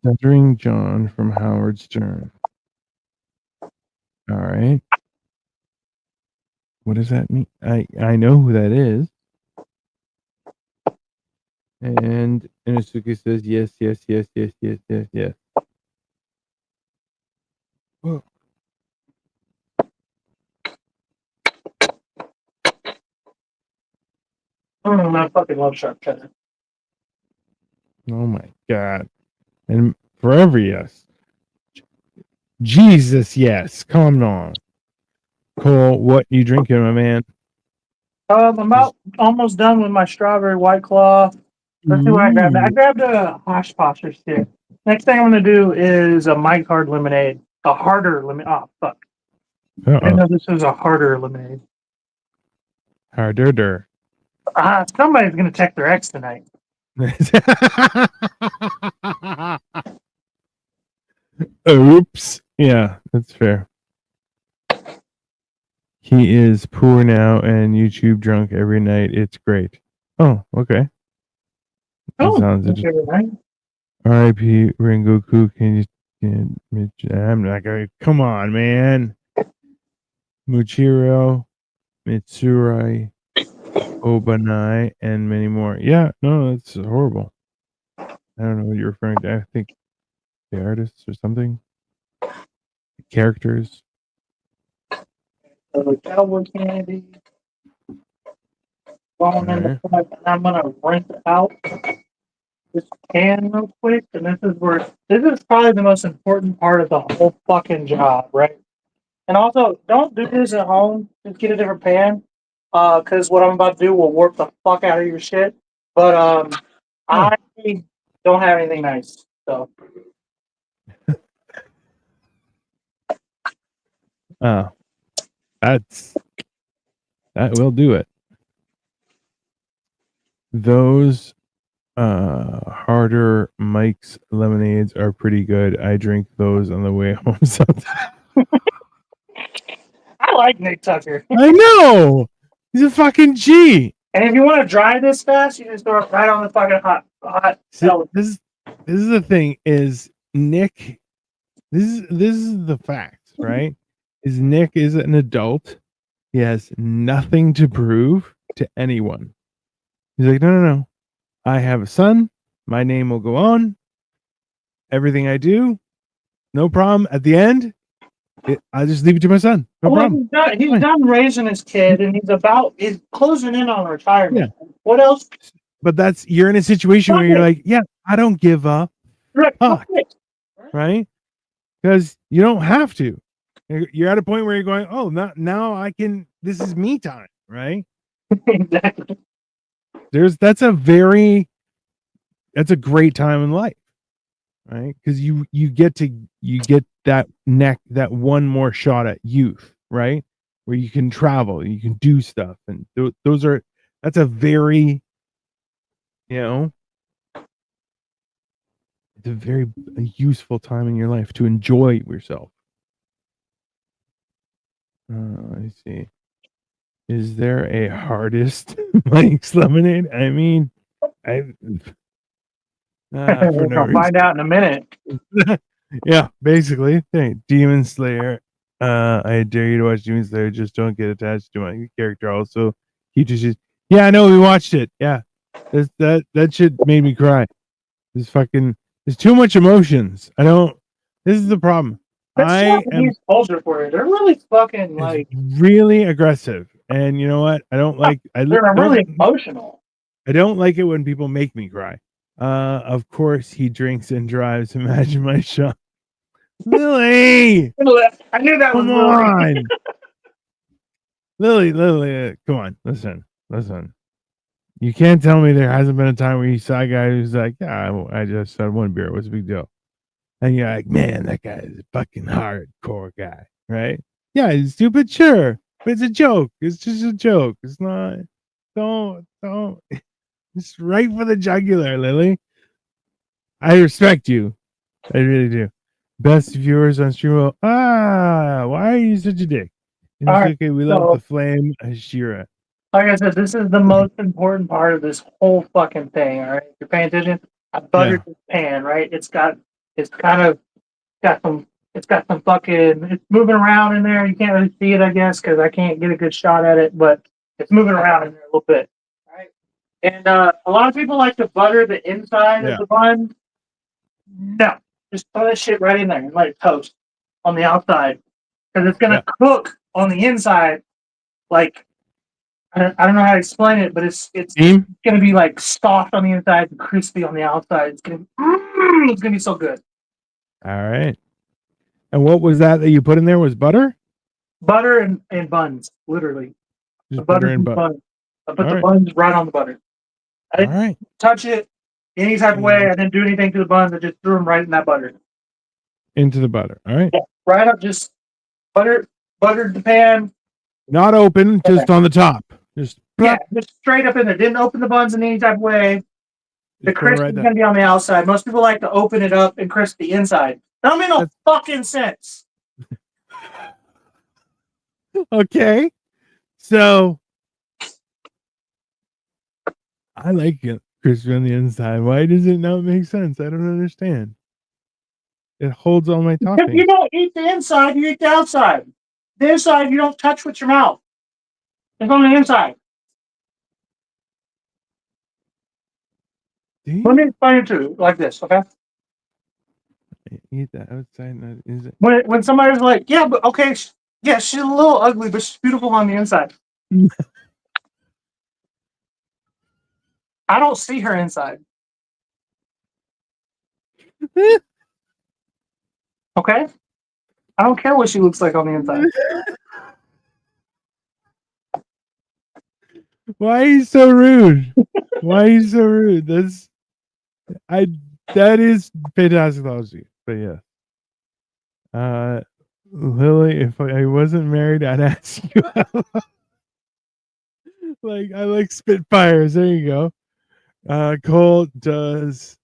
Stuttering John from Howard Stern. All right. What does that mean? I know who that is. And Inosuke says yes, yes, yes, yes, yes, yes, yes. Whoa. I fucking love Sharp Cheddar. Oh my god. And forever yes. Jesus, yes. Come on. Cole, what you drinking, my man? I'm about almost done with my strawberry White Claw. Let's see what I grabbed. I grabbed a Hosh Posher stick. Next thing I'm going to do is a Mike Hard lemonade. A harder lemonade. Oh, fuck. I didn't know this was a harder lemonade. Harder. Somebody's going to text their ex tonight. Oops. Yeah, that's fair. He is poor now and YouTube drunk every night. It's great. Oh, okay. That sounds interesting. R.I.P. Rengoku. I'm not gonna. Come on, man. Muchiro, Mitsurai, Obanai, and many more. Yeah, no, that's horrible. I don't know what you're referring to. I think the artists or something. The characters. Cowboy candy. I'm gonna rinse out this can real quick, and this is probably the most important part of the whole fucking job, right? And also, don't do this at home. Just get a different pan, because what I'm about to do will warp the fuck out of your shit. But I don't have anything nice, so. That will do it. Those harder Mike's lemonades are pretty good. I drink those on the way home sometimes. I like Nick Tucker. I know. He's a fucking G. And if you want to dry this fast, you just throw it right on the fucking hot. This is the thing. Is Nick? This is the fact, right? Is Nick is an adult. He has nothing to prove to anyone. He's like, no. I have a son. My name will go on. Everything I do, no problem. At the end, I just leave it to my son. No problem. He's done raising his kid, and he's closing in on retirement. Yeah. What else? But you're in a situation where you're like, yeah, I don't give a fuck, right? Because you don't have to. You're at a point where you're going, oh, now I can. This is me time, right? Exactly. That's a great time in life, right? Because you get that one more shot at youth, right? Where you can travel, you can do stuff, and that's a very, it's a very useful time in your life to enjoy yourself. Let me see. Is there a hardest Mike's lemonade? I mean, I'll find out in a minute. Yeah, basically. Hey, Demon Slayer. I dare you to watch Demon Slayer. Just don't get attached to my character. Also, he just. Yeah, I know we watched it. Yeah, that shit made me cry. There's too much emotions. I don't. This is the problem. I am culture for it. They're really fucking really aggressive, and you know what? I don't like. They're really emotional. I don't like it when people make me cry. Of course, he drinks and drives. Imagine my shot. Lily, I knew that was come Lily. on. Lily, come on. Listen. You can't tell me there hasn't been a time where you saw a guy who's like, yeah, I just had one beer. What's the big deal? And you're like, man, that guy is a fucking hardcore guy, right? Yeah, he's stupid, sure, but it's a joke. It's just a joke. It's not. Don't. It's right for the jugular, Lily. I respect you. I really do. Best viewers on stream. Why are you such a dick? And All it's right, okay. We love so the flame, Ashira. like I said, this is the most important part of this whole fucking thing. All right, you're paying attention. I buttered Yeah, this pan, right? It's kind of it's got some fucking, it's moving around in there. You can't really see it, I guess, because I can't get a good shot at it, but it's moving around in there a little bit. All right, and a lot of people like to butter the inside of yeah, the bun. No, just throw that shit right in there and let it toast on the outside because it's yeah. gonna cook on the inside like I don't know how to explain it, but it's Team. gonna be like soft on the inside and crispy on the outside. It's gonna be so good. All right. And what was that you put in there? Was butter? Butter and buns, literally. The Just butter butter and and butter. buns. I put All the right. buns right on the butter. I All didn't right. touch it any type of way. I didn't do anything to the buns. I just threw them right in that butter. Into the butter. All right. Yeah, right up, just buttered the pan. Not open, just on the top. Just Yeah, plop, just straight up in there. Didn't open the buns in any type of way. The just put it crisp right is there. going to be on the outside. Most people like to open it up and crisp the inside. That don't make no That's fucking sense. okay. So I like it crispy on the inside. Why does it not make sense? I don't understand. It holds all my If you toppings. don't eat the inside, you eat the outside. The inside you don't touch with your mouth. It's on the inside. Do Let me you explain it to you like this, okay? eat the outside? Is it? When somebody's like, yeah, but okay, yeah, she's a little ugly, but she's beautiful on the inside. I don't see her inside. Okay? I don't care what she looks like on the inside. Why are you so rude? Why are you so rude? I that is fantastic logic. But yeah. Lily, if I wasn't married, I'd ask you. Like I like Spitfires. There you go. Cole, does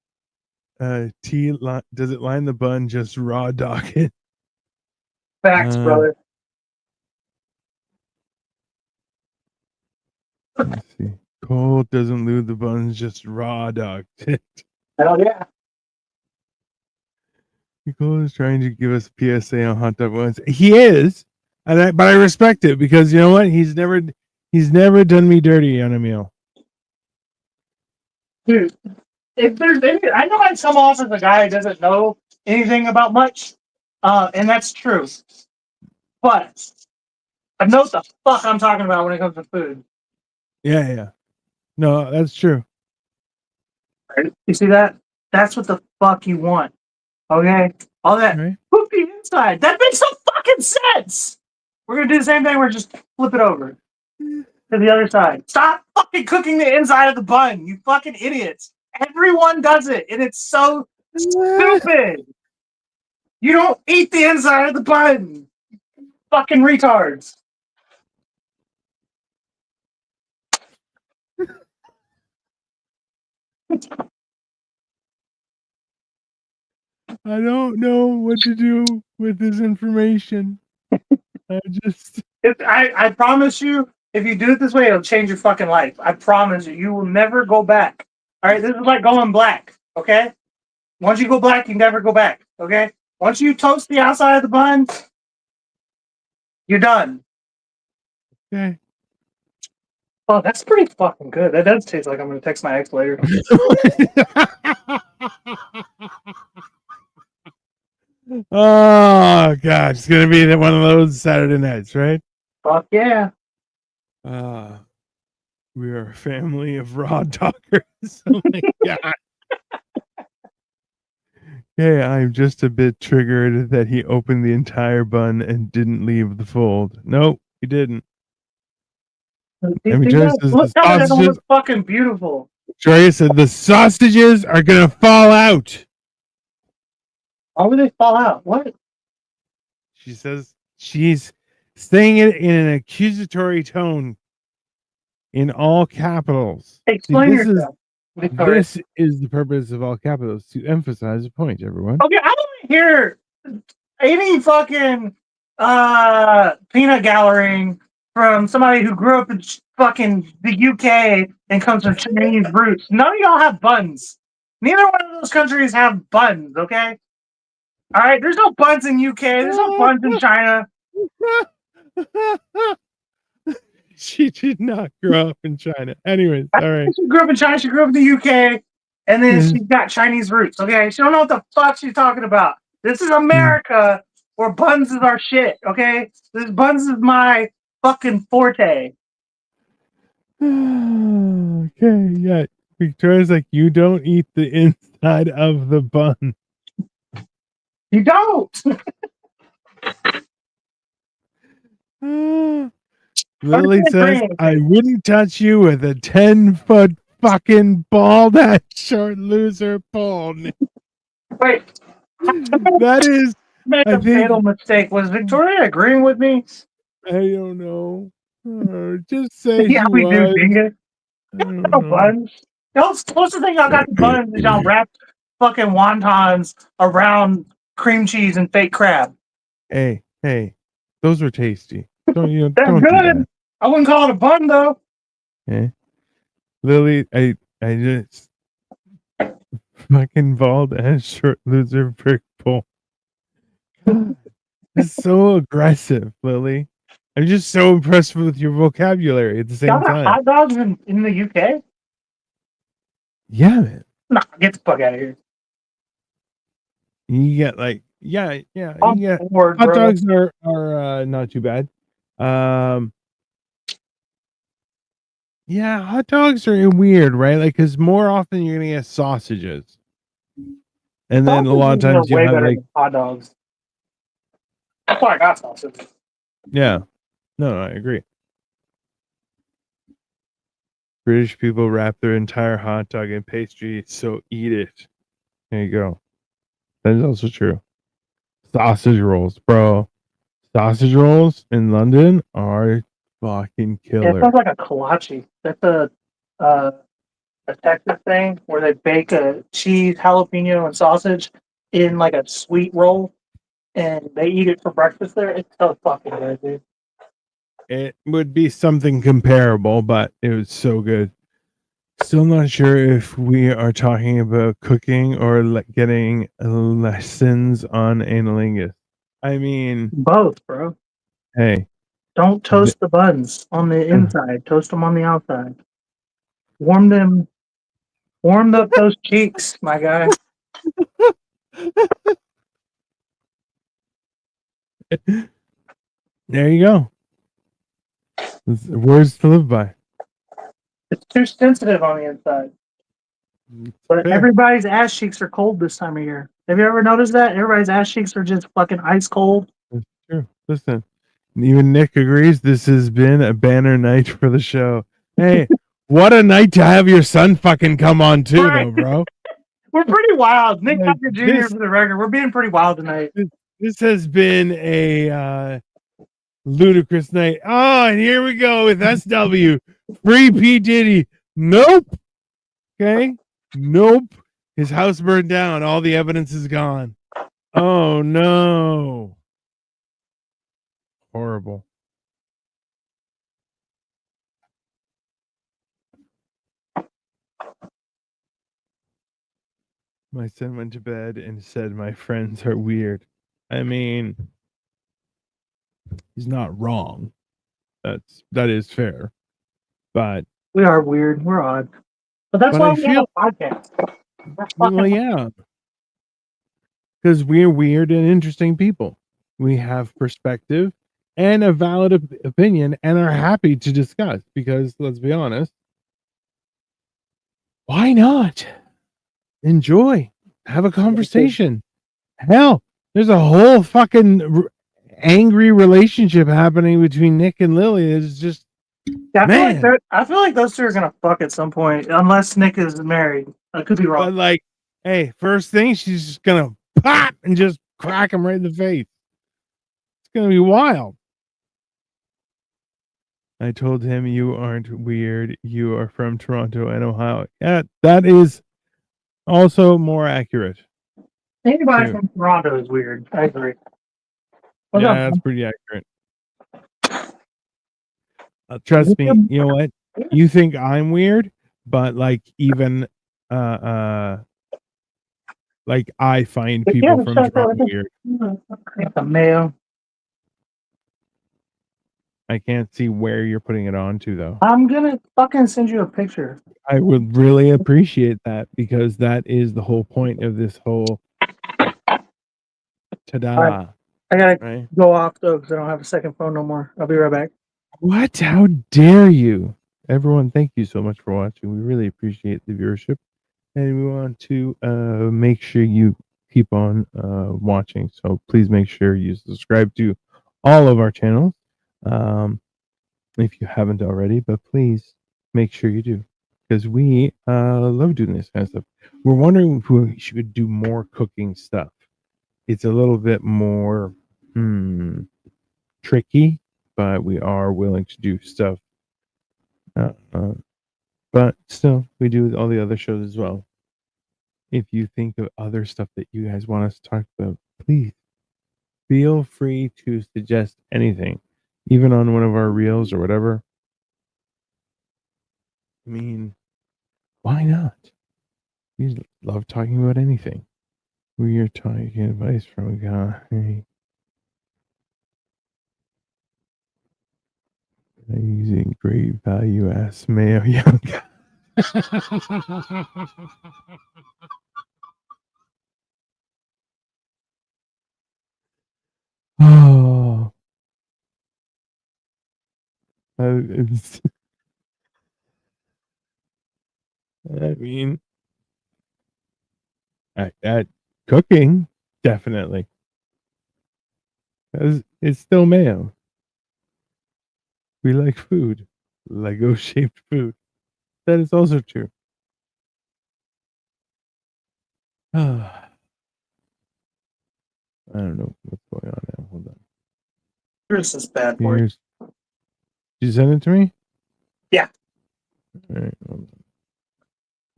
does it line the bun just raw dog it? Facts, brother. Let's see. Cole doesn't lose the buns, just raw dog it. Hell yeah. Cole is trying to give us a PSA on hot dog buns. He is, but I respect it because you know what? He's never done me dirty on a meal. Dude, if there's any, I know I come off as a guy who doesn't know anything about much, and that's true. But I know what the fuck I'm talking about when it comes to food. Yeah. No, that's true. Right? You see that? That's what the fuck you want. Okay? All that Right? poopy inside. That makes some fucking sense. We're gonna do the same thing. We're just flip it over to the other side. Stop fucking cooking the inside of the bun, you fucking idiots. Everyone does it, and it's so stupid. You don't eat the inside of the bun. Fucking retards. I don't know what to do with this information. I just I promise you, if you do it this way, it'll change your fucking life. I promise you, you will never go back. All right, this is like going black. Okay, once you go black, you never go back. Okay, once you toast the outside of the bun, you're done. okay. Oh, that's pretty fucking good. That does taste like I'm gonna text my ex later. Oh gosh, it's gonna be one of those Saturday nights, right? Fuck yeah. Uh we are a family of raw doggers. Oh my god. Okay, I'm just a bit triggered that he opened the entire bun and didn't leave the fold. Nope, he didn't. And Victoria says Look, the tell me that don't sausages. look fucking beautiful. Victoria said the sausages are gonna fall out. Why would they fall out? What? She says she's saying it in an accusatory tone in all capitals. Explain yourself, Victoria. This is the purpose of all capitals, to emphasize a point, everyone. Okay, I don't hear any fucking peanut gallerying from somebody who grew up in fucking the UK and comes from Chinese roots. None of y'all have buns. Neither one of those countries have buns, okay? All right, there's no buns in UK. There's no buns in China. She did not grow up in China. Anyways, all right. She grew up in China. She grew up in the UK, and then she's got Chinese roots. Okay, she don't know what the fuck she's talking about. This is America, where buns is our shit. Okay, this buns is my fucking forte. Okay, yeah. Victoria's like, you don't eat the inside of the bun. You don't. Lily says, I wouldn't touch you with a 10-foot fucking bald ass short loser pole. Wait, that is made a fatal mistake. Was Victoria agreeing with me? I don't know. Just say yeah, she we was. do, Dingus. No buns. Y'all supposed to think y'all got the buns is y'all wrap fucking wontons around cream cheese and fake crab. Hey, those are tasty. Don't They're don't good. do that. I wouldn't call it a bun though. Okay. Lily, I just fucking bald ass short loser brick pole. It's so aggressive, Lily. I'm just so impressed with your vocabulary at the same time. Hot dogs in the UK? Yeah, man. Nah, get the fuck out of here. You get like you get bored, hot dogs are not too bad. Yeah, hot dogs are weird, right? Like, because more often you're gonna get sausages, and then a lot of times you have like hot dogs. That's why I got sausages. Yeah, no, I agree. British people wrap their entire hot dog in pastry, so eat it. There you go. That is also true. Sausage rolls, bro. Sausage rolls in London are fucking killer. It sounds like a kolache. That's a Texas thing where they bake a cheese, jalapeno, and sausage in like a sweet roll, and they eat it for breakfast there. It's so fucking good, dude. It would be something comparable, but it was so good. Still not sure if we are talking about cooking or getting lessons on analingus. I mean, both, bro. Hey, don't toast the buns on the inside. Toast them on the outside. Warm up those cheeks, my guy. There you go. Words to live by. It's too sensitive on the inside. But everybody's ass cheeks are cold this time of year. Have you ever noticed that? Everybody's ass cheeks are just fucking ice cold. That's true. Listen, even Nick agrees this has been a banner night for the show. Hey, what a night to have your son fucking come on too, though, bro. We're pretty wild. Nick Tucker Jr. for the record. We're being pretty wild tonight. This has been a ludicrous night. Oh, and here we go with SW. Free P. Diddy. Nope. Okay. Nope. His house burned down. All the evidence is gone. Oh, no. Horrible. My son went to bed and said my friends are weird. I mean, he's not wrong. That is fair. But we are weird. We're odd. But that's why we have a podcast. Well, yeah. Because we're weird and interesting people. We have perspective and a valid opinion and are happy to discuss because, let's be honest, why not? Enjoy. Have a conversation. Hell, there's a whole fucking angry relationship happening between Nick and Lily. It's just Yeah, man. I feel like those two are gonna fuck at some point, unless Nick is married. I could be But wrong. like, hey, first thing, she's just gonna pop and just crack him right in the face. It's gonna be wild. I told him you aren't weird. You are from Toronto and Ohio. Yeah, that is also more accurate. Anybody Too. from Toronto is weird. I agree. What's Yeah, up, that's man? pretty accurate. Trust me. You know what? You think I'm weird, but like even like I find Yeah, people from Toronto weird. the mayo. I can't see where you're putting it on to though. I'm gonna fucking send you a picture. I would really appreciate that because that is the whole point of this whole ta-da. All right. I gotta Right? go off though because I don't have a second phone no more. I'll be right back. What? How dare you? Everyone, thank you so much for watching. We really appreciate the viewership. And we want to make sure you keep on watching. So please make sure you subscribe to all of our channels if you haven't already. But please make sure you do because we love doing this kind of stuff. We're wondering if we should do more cooking stuff. It's a little bit more tricky, but we are willing to do stuff. But still, we do all the other shows as well. If you think of other stuff that you guys want us to talk about, please feel free to suggest anything, even on one of our reels or whatever. I mean, why not? We love talking about anything. We are taking advice from a guy using great value ass mayo. Young. Oh, it's, I mean, at cooking, definitely. Because it's still mayo. We like food, Lego shaped food. That is also true. I don't know what's going on now. Hold on. This is bad for you. Here's. Did you send it to me? Yeah. All right. Hold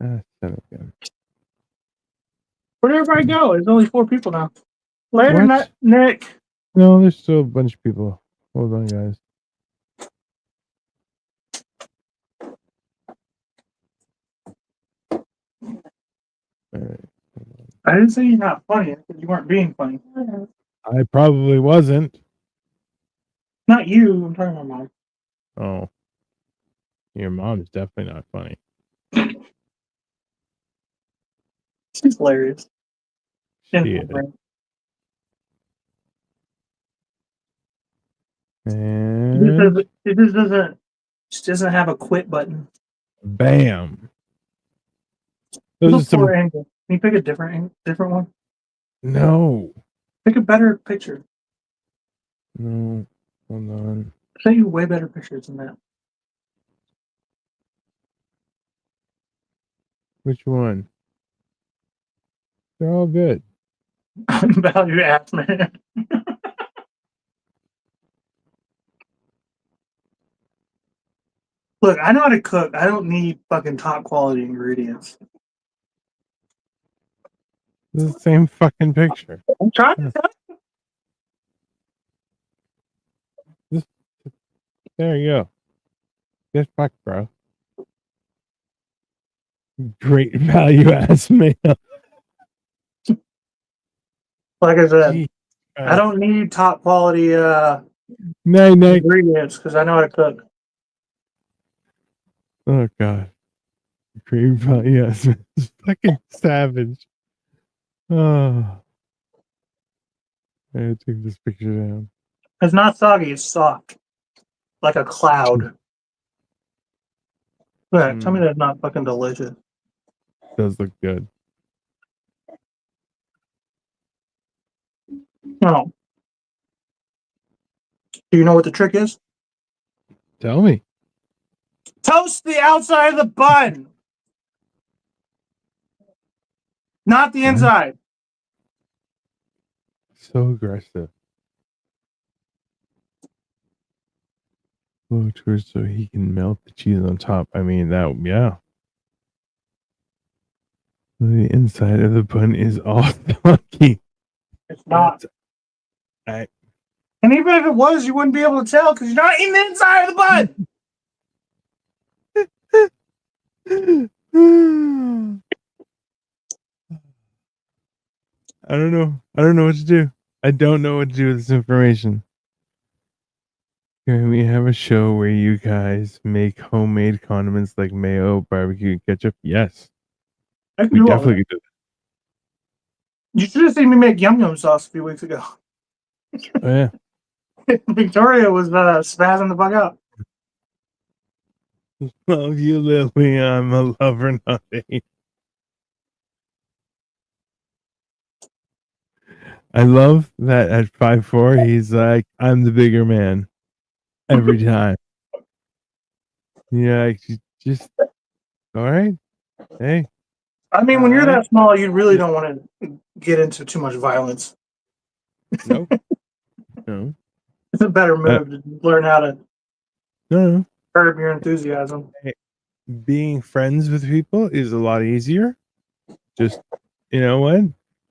on. Send it again. Where'd everybody go? There's only 4 people now. Later, What? Nick. No, there's still a bunch of people. Hold on, guys. All right. I didn't say you're not funny. I said you weren't being funny. I probably wasn't. Not you. I'm talking about mom. Oh. Your mom's definitely not funny. She's hilarious. She is. And It just doesn't. She doesn't have a quit button. bam. Look Those are for some. angle. Can you pick a different one? No. Pick a better picture. No. Hold on. I'll show you way better pictures than that. Which one? They're all good. Value ass, man. Look, I know how to cook. I don't need fucking top quality ingredients. It's the same fucking picture. I'm trying to tell There you go. Get fucked, bro. Great value ass mail. like I said, I don't need top quality Night. ingredients because I know how to cook. Oh god. Great value ass mail. It's fucking savage. Oh. I gotta take this picture down. It's not soggy, it's soft. Like a cloud. Tell me that's not fucking delicious. Does look good. No. Do you know what the trick is? Tell me. Toast the outside of the bun, not the inside. So aggressive. Blow towards so he can melt the cheese on top. I mean, that, yeah. The inside of the bun is all funky. It's not. I, And even if it was, you wouldn't be able to tell because you're not eating the inside of the bun. I don't know. I don't know what to do. I don't know what to do with this information. Can we have a show where you guys make homemade condiments like mayo, barbecue, ketchup? Yes. I can We do all definitely that. could do You should have seen me make yum yum sauce a few weeks ago. that. Oh, yeah. Victoria was spazzing the fuck out. Love you, Lily. I'm a lover, not a hater. I love that at 5'4", he's like, I'm the bigger man every time. Yeah, just all right. Hey, I mean, when you're that small, you really don't want to get into too much violence. no, no, It's a better move to learn how to no. curb your enthusiasm. Being friends with people is a lot easier. Just, you know what?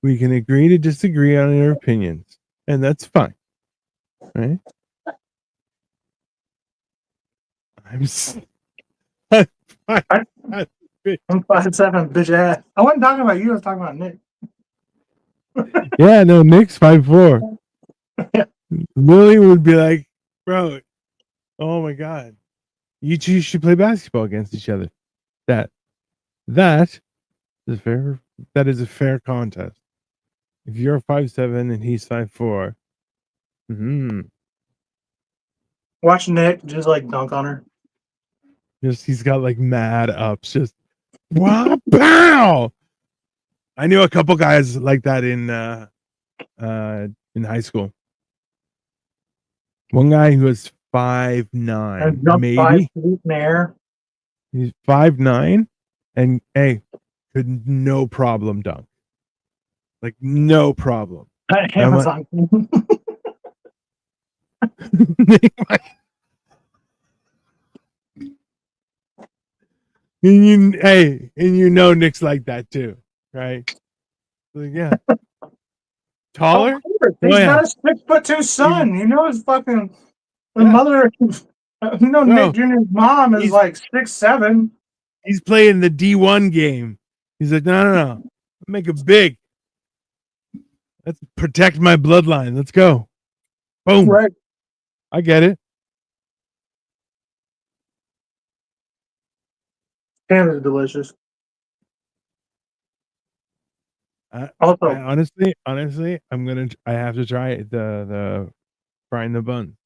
We can agree to disagree on our opinions, and that's fine. Right? I'm 5'7", I'm 5'7", bitch ass. I wasn't talking about you. I was talking about Nick. Yeah, no, Nick's 5'4". Lily would be like, bro, oh my god, you two should play basketball against each other. That is fair. That is a fair contest. If you're 5'7" and he's 5'4", Watch Nick just like dunk on her. just he's got like mad ups. Just wow, pow. I knew a couple guys like that in high school. One guy who was 5'9", And jump 5 maybe. feet in the air. He's 5'9", and hey, could no problem dunk. Like no problem. Amazon. and you know Nick's like that too, right? Like, yeah. Taller? He's got a 6'2" son. You know his fucking mother. You know Nick Jr.'s mom is like 6'7". He's playing the D1 game. He's like, no. Make it big. Let's protect my bloodline. Let's go. Boom. Right. I get it. Canada's delicious. Also, honestly, I have to try the frying the bun.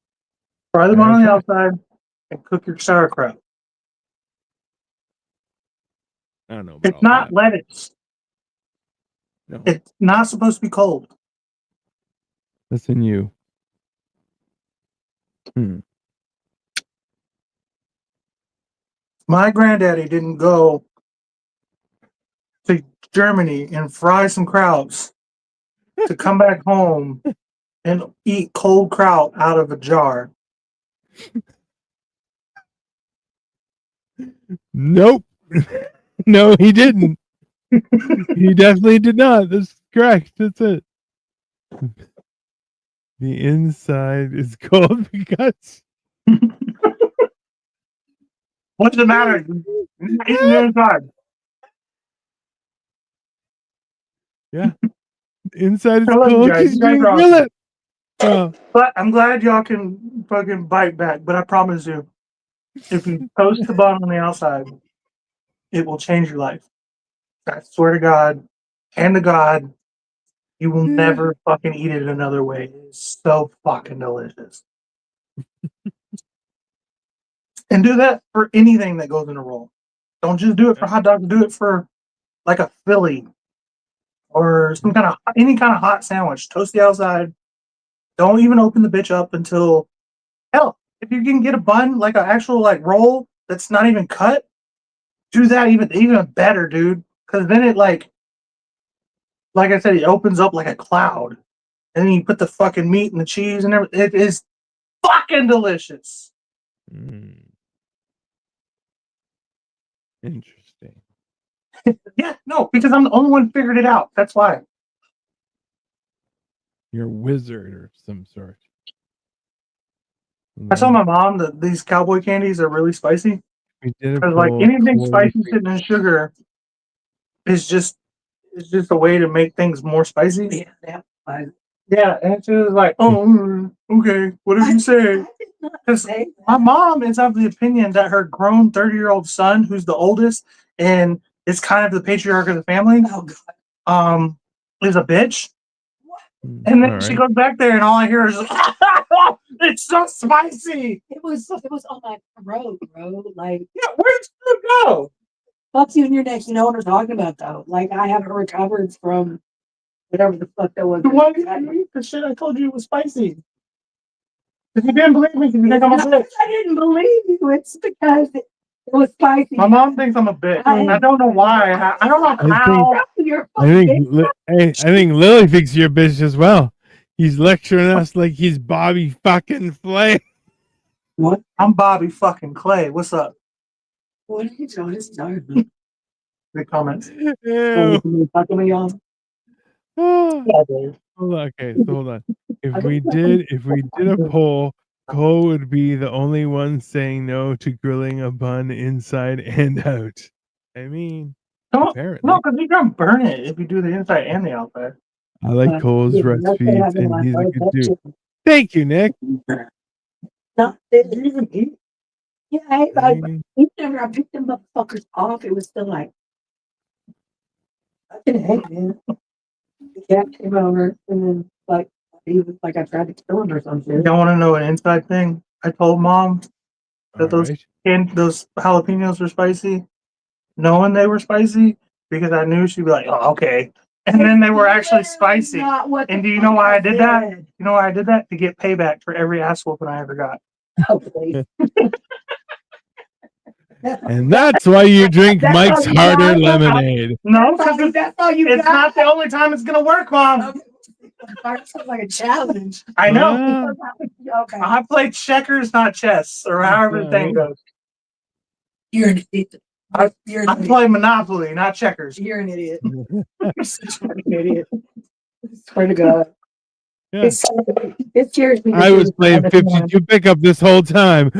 Fry the bun on the outside and cook your sauerkraut. I don't know. It's not lettuce. No. It's not supposed to be cold. Listen, you. My granddaddy didn't go to Germany and fry some krauts to come back home and eat cold kraut out of a jar. Nope. No, he didn't. He definitely did not. That's correct. That's it. The inside is cold because. What's the matter? Eating the inside. Yeah. The inside is cold because you didn't grill it. But I'm glad y'all can fucking bite back. But I promise you, if you toast the bun on the outside, it will change your life. I swear to God, and to God, you will never fucking eat it another way. It's so fucking delicious. And do that for anything that goes in a roll. Don't just do it for hot dogs. Do it for like a Philly or some kind of any kind of hot sandwich. Toast the outside, Don't even open the bitch up until hell. If you can get a bun, like an actual like roll that's not even cut, do that even better, dude. Because then it like I said, it opens up like a cloud, and then you put the fucking meat and the cheese and everything. It is fucking delicious. Interesting. Yeah, no, because I'm the only one who figured it out. That's why. You're a wizard or some sort. I told my mom that these cowboy candies are really spicy. We did a Because like poll. anything Corey spicy thinks- sitting in sugar is just a way to make things more spicy. Yeah, and she was like, "Oh, okay, what did you say?" Because my mom is of the opinion that her grown 30-year-old son, who's the oldest and is kind of the patriarch of the family, is a bitch. And then she goes back there, and all I hear is, "It's so spicy." It was on my throat, bro. Like, Yeah, where'd it go? fuck you in your neck. You know what I'm talking about, though. Like, I haven't recovered from whatever the fuck that was. Why did you eat the shit I told you it was spicy? If you didn't believe me, you think I'm a bitch? I didn't believe you. It's because it was spicy. My mom thinks I'm a bitch. I don't know why. I don't know how. You're I think Lily thinks you're a bitch as well. He's lecturing us like he's Bobby fucking Flay. What? I'm Bobby fucking Clay. What's up? What are you doing? Big comments. Ew. Fucking me off. Oh, Yeah, dude. hold on. Okay, so hold on. If we did a poll, Cole would be the only one saying no to grilling a bun inside and out. I mean, apparently. No, because you're gonna burn it if you do the inside and the outside. I like Cole's recipes, and he's a good dude. Thank you, Nick. No, Did you even eat? yeah, whenever I picked them motherfuckers off, it was still like, I can hate, man. The cat came over, and then, like, he was like, I tried to kill him or something. You don't want to know an inside thing? I told mom that those jalapenos were spicy, knowing they were spicy, because I knew she'd be like, "Oh, okay." And then they were actually spicy. And do you know why I did that? You know why I did that? To get payback for every ass whooping I ever got. Hopefully. And that's why you drink Mike's Harder lemonade. No, because that's all you it's got. not the only time it's gonna work, Mom. Sounds like a challenge. I know. Okay. I play checkers, not chess, or however the thing goes. You're an idiot. I play Monopoly, not checkers. You're an idiot. You're such an idiot. I swear to God. Yeah. It scares me. I was playing 52 pickup this whole time.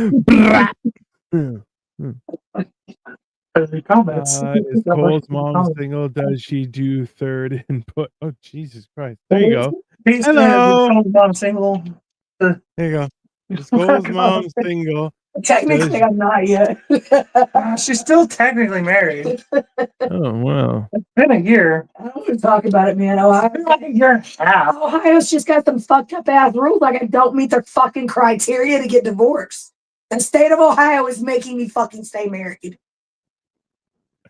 Is Cole's mom single? Does she do third input? Oh, Jesus Christ. There you go. Hello. Cole's mom single. There you go. Is Cole's mom single? Technically, I'm not yet. She's still technically married. Oh, wow. It's been a year. I don't want to talk about it, man. Ohio, Like a year and a half. Ohio's just got some fucked up ass rules. Like, I don't meet their fucking criteria to get divorced. The state of Ohio is making me fucking stay married.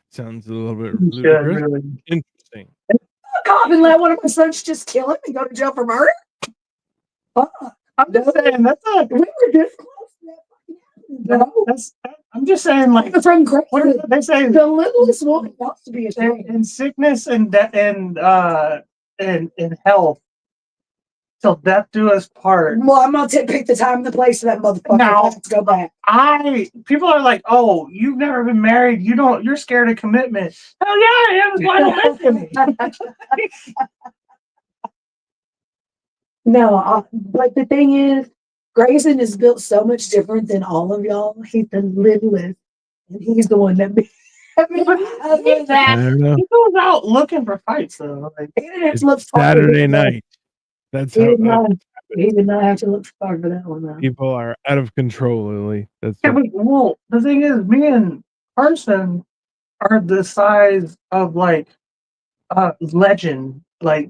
Sounds a little bit ludicrous. Really. Interesting. Fuck off and let one of my sons just kill him and go to jail for murder. Fuck. I'm just saying that's a. We were this close to that fucking happening, bro. I'm just saying, like, From what are they say? the littlest one wants to be a thing. In sickness and health, till death do us part. Well, I'm gonna pick the time and the place of that motherfucker. No. Let's go back. People are like, "Oh, you've never been married. You're scared of commitment." Hell yeah, I am. That's why I don't listen. No, but the thing is, Grayson is built so much different than all of y'all. He's the littlest, and he's the one that. I don't know. He goes out looking for fights, though. Like, He didn't have It's to look far Saturday for that. night. That's He how did not. He did not have to look far for that one, though. people are out of control, Lily. That's yeah, what, but, well, the thing is, me and Carson are the size of like legend, like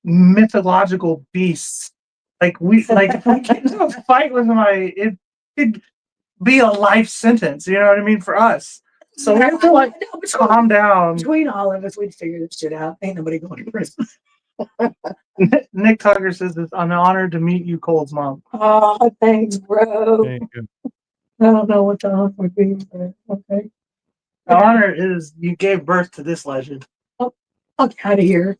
mythological beasts. Like if I get into a fight with it could be a life sentence. You know what I mean for us. So we have to like calm down. Between all of us, we'd figure this shit out. Ain't nobody going to prison. Nick Tucker says it's an honor to meet you, Cole's mom. Oh, thanks, bro. There you go. I don't know what the honor would be, but okay. The honor is you gave birth to this legend. Fuck out of here.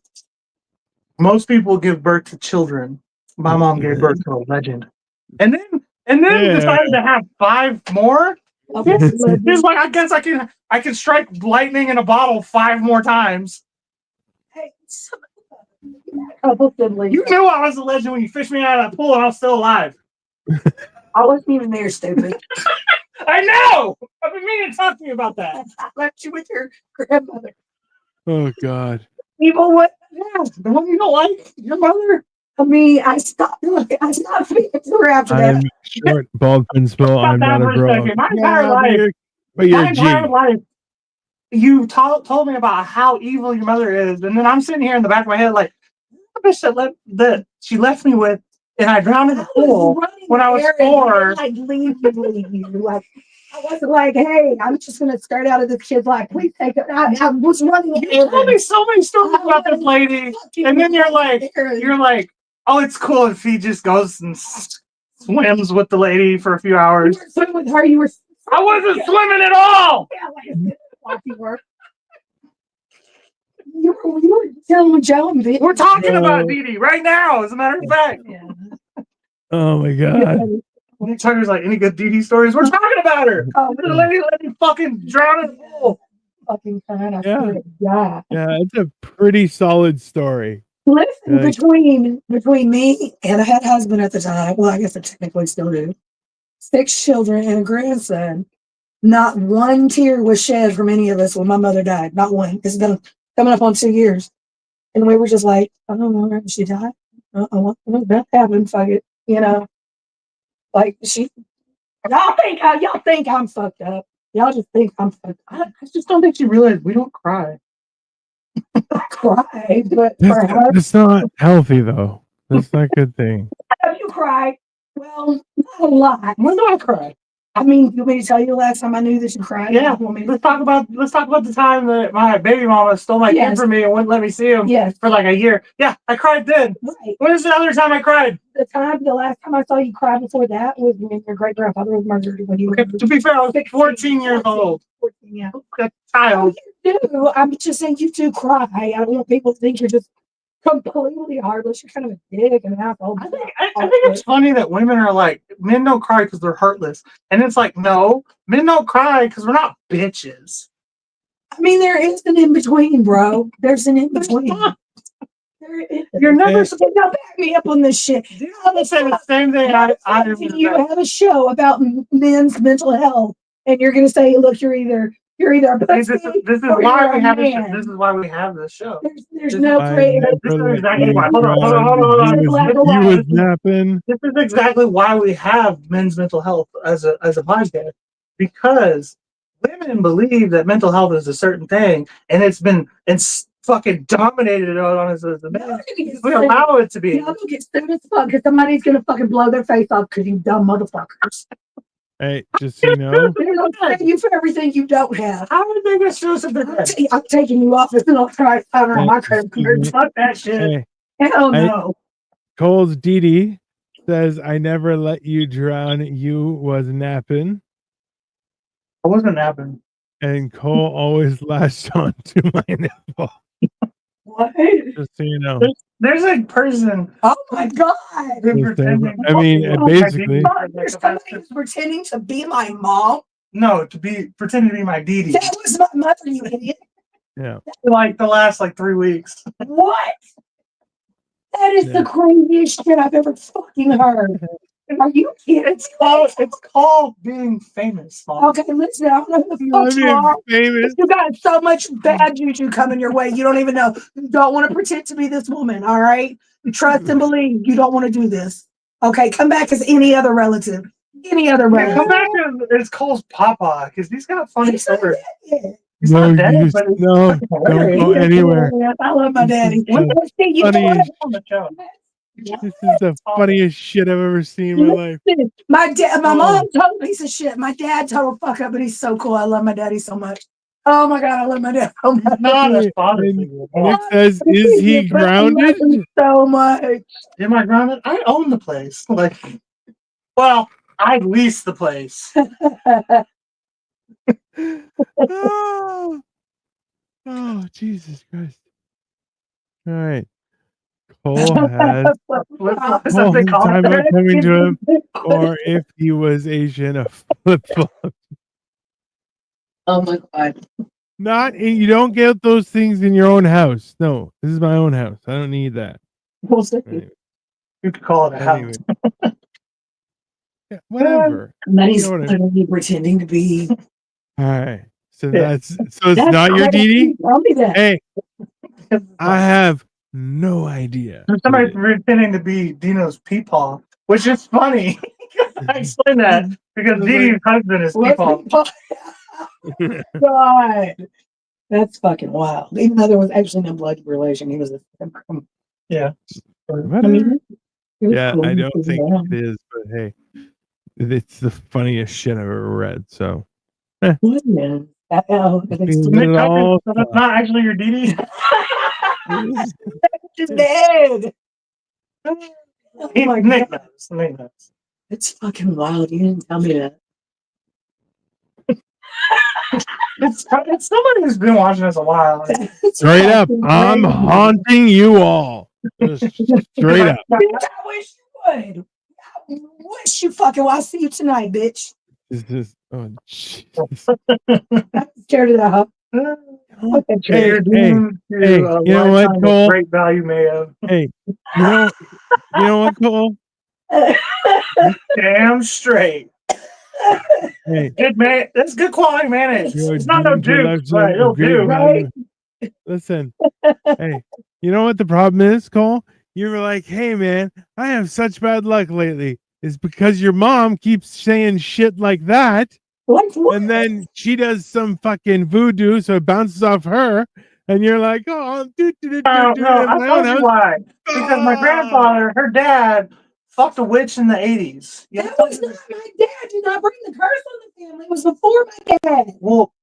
Most people give birth to children. My mom gave birth to a legend, and then Yeah. decided to have 5 more. Okay, He's like, I guess I can strike lightning in a bottle 5 more times. hey, couple siblings. You knew I was a legend when you fished me out of that pool, and I was still alive. I wasn't even there, stupid. I know. I've been meaning to talk to you about that. I left you with your grandmother. Oh God. People, what? Yeah, the one you don't like, your mother. I mean, I stopped speaking to her after I'm that. short, bald principal. I'm About not that a for a bro. second. My entire life. But you're My a G. entire life, you told me about how evil your mother is, and then I'm sitting here in the back of my head like, the bitch that she left me with, and I drowned in the pool when I was 4. Like, leave you. Like, I wasn't like, hey, I'm just gonna start out of this kid's life. Please take it. I was running. You told me so many stories about this lady, and then you're like, oh, it's cool if he just goes and swims with the lady for a few hours. You were swimming with her. You were. I wasn't swimming at all. Yeah, like you were. You were dealing with Joe and Vic. We're talking about Dee Dee right now, as a matter of fact. Yeah. Oh my God. Nick Tucker's like, any good Dee Dee stories? We're talking about her. Oh, The lady let me fucking drown in the pool. fucking fine. I Yeah. swear to God. Yeah, it's a pretty solid story. Listen, Like- between me and I had a husband at the time. Well, I guess I technically still do. 6 children and a grandson. Not one tear was shed from any of us when my mother died. Not one. It's been coming up on 2 years, and we were just like, I don't know, she died. What that happened? Fuck it, you know. Like y'all think I'm fucked up. Y'all just think I'm fucked up. I just don't think she realized we don't cry. I cry, but for her, That's not healthy though. That's not a good thing. have you cried? Well, not a lot. When do I cry? I mean, you want me to tell you the last time I knew that you cried? Yeah, You want me to- let's talk about the time that my baby mama stole my kid Yes. from me and wouldn't let me see him Yes, for like a year. Yeah, I cried then. right. When is the other time I cried? The last time I saw you cry before that was when your great grandfather was murdered. When you Okay, were to be fair, I was 16, 14 years old. 14, yeah. A child. You do. I'm just saying you do cry. I don't want people to think you're just completely heartless. You're kind of a dick and an asshole. I think it's funny that women are like, men don't cry because they're heartless. And it's like, no, men don't cry because we're not bitches. I mean, there is an in between, bro. There's an in between. There is. You're never Hey. supposed Now back me up on this shit. to say the same thing. You have a show about men's mental health, and you're going to say, "Look, you're either a This pussy is or why you're we a have this. man." This is why we have this show. There's no I creative. This is never let exactly you why. Hold on. drown. He Hold was- on. He was napping. This is exactly why we have men's mental health as a podcast, because women believe that mental health is a certain thing, and it's fucking dominated on us as a man. We allow it to be. Y'all gonna get sued as fuck because somebody's gonna fucking blow their face off because you dumb motherfuckers. Hey, just so you know, They're gonna pay you for everything you don't have. How would they get sued if they're dead? I'm taking you off and I'll try to find out my credit card. Fuck that shit. hey, Hell no. Cole's Dee Dee says, "I never let you drown. You was napping." I wasn't napping. And Cole always latched on to my nipple. What? Just so you know. There's a person Oh my god. who's Just pretending. I mean, Oh, basically, There's somebody who's pretending to be my mom. No, pretending to be my Dee Dee. That was my mother, you idiot. yeah. Like the last 3 weeks. What? That is Yeah. the craziest shit I've ever fucking heard. Are you kidding? It's called being famous, Mom. Okay, listen, I don't know who the I fuck you mean, are. famous. You got so much bad juju coming your way. You don't even know. You don't want to pretend to be this woman, all right? You trust and believe. You don't want to do this. Okay, come back as any other relative. Any other Yeah, relative. come back to it's Cole's Papa because he's got funny He's not stories. dead. He's No, not dead, you just, but he's no, fucking don't hilarious. go anywhere. Yes, I love my daddy. This is Let's see, you know funny what? as- on the show. This is the funniest shit I've ever seen in my life. Listen, my Oh. mom total piece of shit. My dad total fuck up, but he's so cool. I love my daddy so much. Oh my god, I love my dad so much. Not a And father figure. Nick says, "Is he But I love grounded?" him so much. Am I grounded? I own the place. Like, well, I lease the place. Oh, oh, Jesus Christ! All right, Cole has Flip-flops, all they the call time it. coming to him, or if he was Asian, a flip flop. Oh my god. You don't get those things in your own house. No, this is my own house. I don't need that. We'll see. Anyway, You could call it a house. anyway. Yeah, whatever. And then he's You know what I- literally pretending to be. All right. So Yeah. so it's not your DD? Tell me that. Hey, I have no idea. There's somebody pretending to be Dino's peepaw, which is funny. I explained that because Dino's husband is peepaw. God. That's fucking wild. Even though there was actually no blood relation, he was a Yeah. I mean, it was Yeah, cool. I don't think it is, but hey, it's the funniest shit I've ever read. So Yeah. Oh, It's Nick it all so that's not actually your DD. She's dead. Oh my Nick God. knows. Nick knows. It's fucking wild. You didn't tell me that. It's somebody who's been watching us a while. It's straight up, fucking I'm crazy. haunting you all. Just straight up. Bitch, I wish you would. I wish you fucking would. I'll see you tonight, bitch. This is oh Jesus. I'm scared of that. Okay, Hey, You're hey, doomed to hey, a you know what, lifetime of Cole? great value mayo. Hey, you know what, Cole? Damn straight. Hey, Good man. That's good quality mayonnaise. you're It's not no doomed to a juice, lifetime but of it'll great do. value. Listen, hey, you know what the problem is, Cole? You were like, hey man, I have such bad luck lately. It's because your mom keeps saying shit like that, Like what? and then she does some fucking voodoo, so it bounces off her, and you're like, oh, No, in I my own told you house. why. Because my grandfather, her dad, fucked a witch in the 80s. Yeah. That was not my dad. Did not bring the curse on the family. It was before my dad. Well,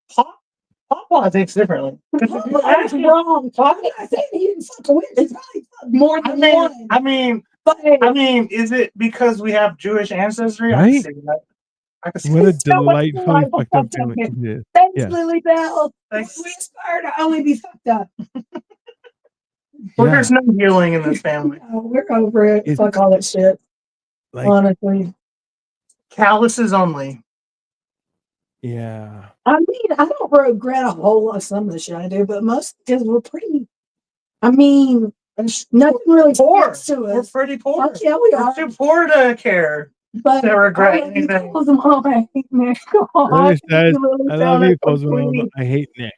Papa thinks differently. Because if you That's ask him- wrong. I'm not saying he didn't fuck a witch. He's probably fucked more than one. I mean, is it because we have Jewish ancestry? I can Right? see that. I can see What a that. delightfully fucked up family. Yeah. Thanks, Yeah. Lily Bell. Thanks. We aspire to only be fucked up. Well, Yeah. there's no healing in this family. No, we're over it. It's- Fuck all that shit. Like, Honestly. Calluses only. yeah. I mean, I don't regret a whole lot of some of the shit I do, but most because we're pretty. I mean, nothing really Poor. happens to We're us. pretty poor. Fuck yeah, we We're are. too poor to care. But to regret I love you, anything. Cole's mom. I hate Nick. Lily says, I love you, Cole's Cosmo. I hate Nick.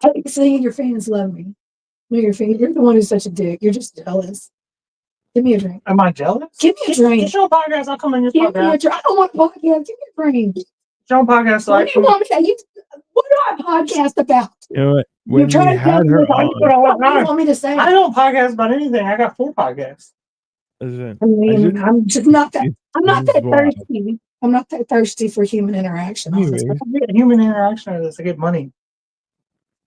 I keep saying your fans love me. No, your fans. You're the one who's such a dick. You're just jealous. Give me a drink. Am I jealous? Give me a drink. Get your podcast. I'll come in your Give me a podcast. drink. I don't want a podcast. Give me a drink. Your podcast. What do you want me to? What do I podcast about? You know what? You're When we trying to tell had me her what on, do you want me to say? I don't podcast about anything. I got 4 podcasts. listen, I mean, I'm just not that. I'm not it's that wild. thirsty. I'm not that thirsty for human interaction. Anyway. I can get human interaction out of this to get money.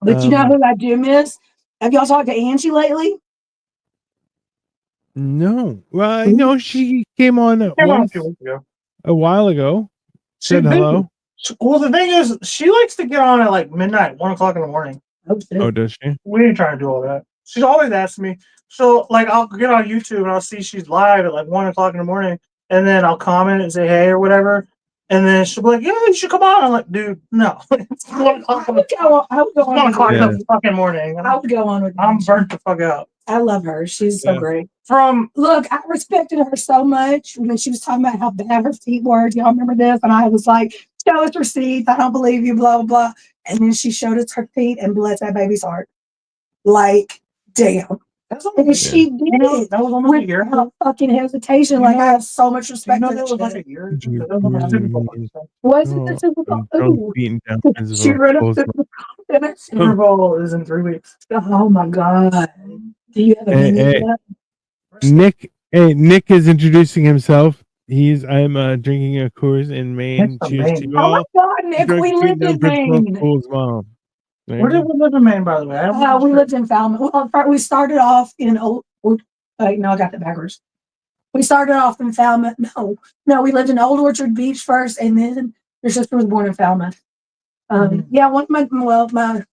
But you know who I do miss? Have y'all talked to Angie lately? No. Well, I know she came on Came on once 2 weeks ago. a while ago. Said hello. Well, the thing is, she likes to get on at like midnight, 1 o'clock in the morning. Oh, does she? We ain't trying to do all that. She's always asking me. So, like, I'll get on YouTube and I'll see she's live at like 1 o'clock in the morning, and then I'll comment and say hey or whatever, and then she'll be like, "Yeah, you should come on." I'm like, "Dude, no." It's 1 o'clock. I would go on 1 o'clock in Yeah. the fucking morning. I would go on with I'm Angie. burnt the fuck out. I love her. She's so Yeah. great. From Look, I respected her so much when she was talking about how bad her feet were. Do y'all remember this? And I was like, show us receipts. I don't believe you, blah, blah, blah. And then she showed us her feet and blessed that baby's heart. Like, damn. that's almost And she did it that was almost a year. without fucking hesitation. Like, I have so much You respect know for that that was like shit. a year. You That was like a Super Bowl. really- Wasn't the Super Bowl? Ooh. Beating down She ran up Cosmo. the Super Bowl is in 3 weeks. Oh my God. Do you have a Hey, menu hey. for that? Nick is introducing himself. I'm drinking a Coors in Maine. That's Cheers to amazing. you Oh my all. God, Nick, Drug we lived in Maine. Cool's mom. There Where you did we live in Maine, by the way? We lived in Falmouth. Well, we started off in no, I got that backwards. We started off in Falmouth. No, we lived in Old Orchard Beach first, and then your sister was born in Falmouth. Yeah, one of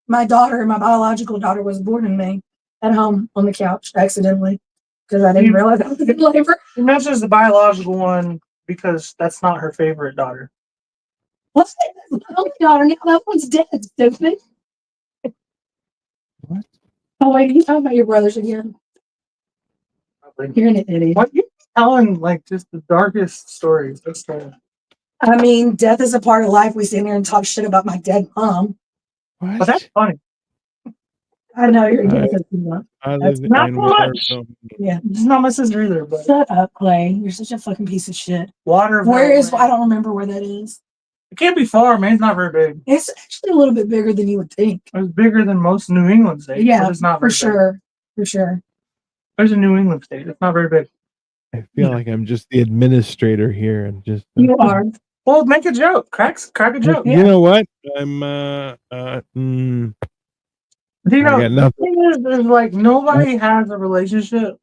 my daughter, my biological daughter, was born in Maine at home on the couch accidentally because I didn't realize I was in labor. She mentions the biological one because that's not her favorite daughter. What's that? That's my only daughter now. That one's dead, stupid. What? Oh wait, you talking about your brothers again? You're an idiot. What you telling like just the darkest stories? That's I mean, death is a part of life. We sit here and talk shit about my dead mom. What? But that's funny. I know you're I- dead. Other not than so water, much. so- Yeah. It's not my sister either, but Shut up, Clay. You're such a fucking piece of shit. water. Where is? I don't remember where that is. It can't be far. Maine's not very big. It's actually a little bit bigger than you would think. It's bigger than most New England states. Yeah, but it's not for very sure. For sure. Big. There's a New England state. It's not very big. I feel like I'm just the administrator here and just You are. Well, make a joke. Crack a joke. You know what? I'm Do you know, I got the nothing. thing is like nobody has a relationship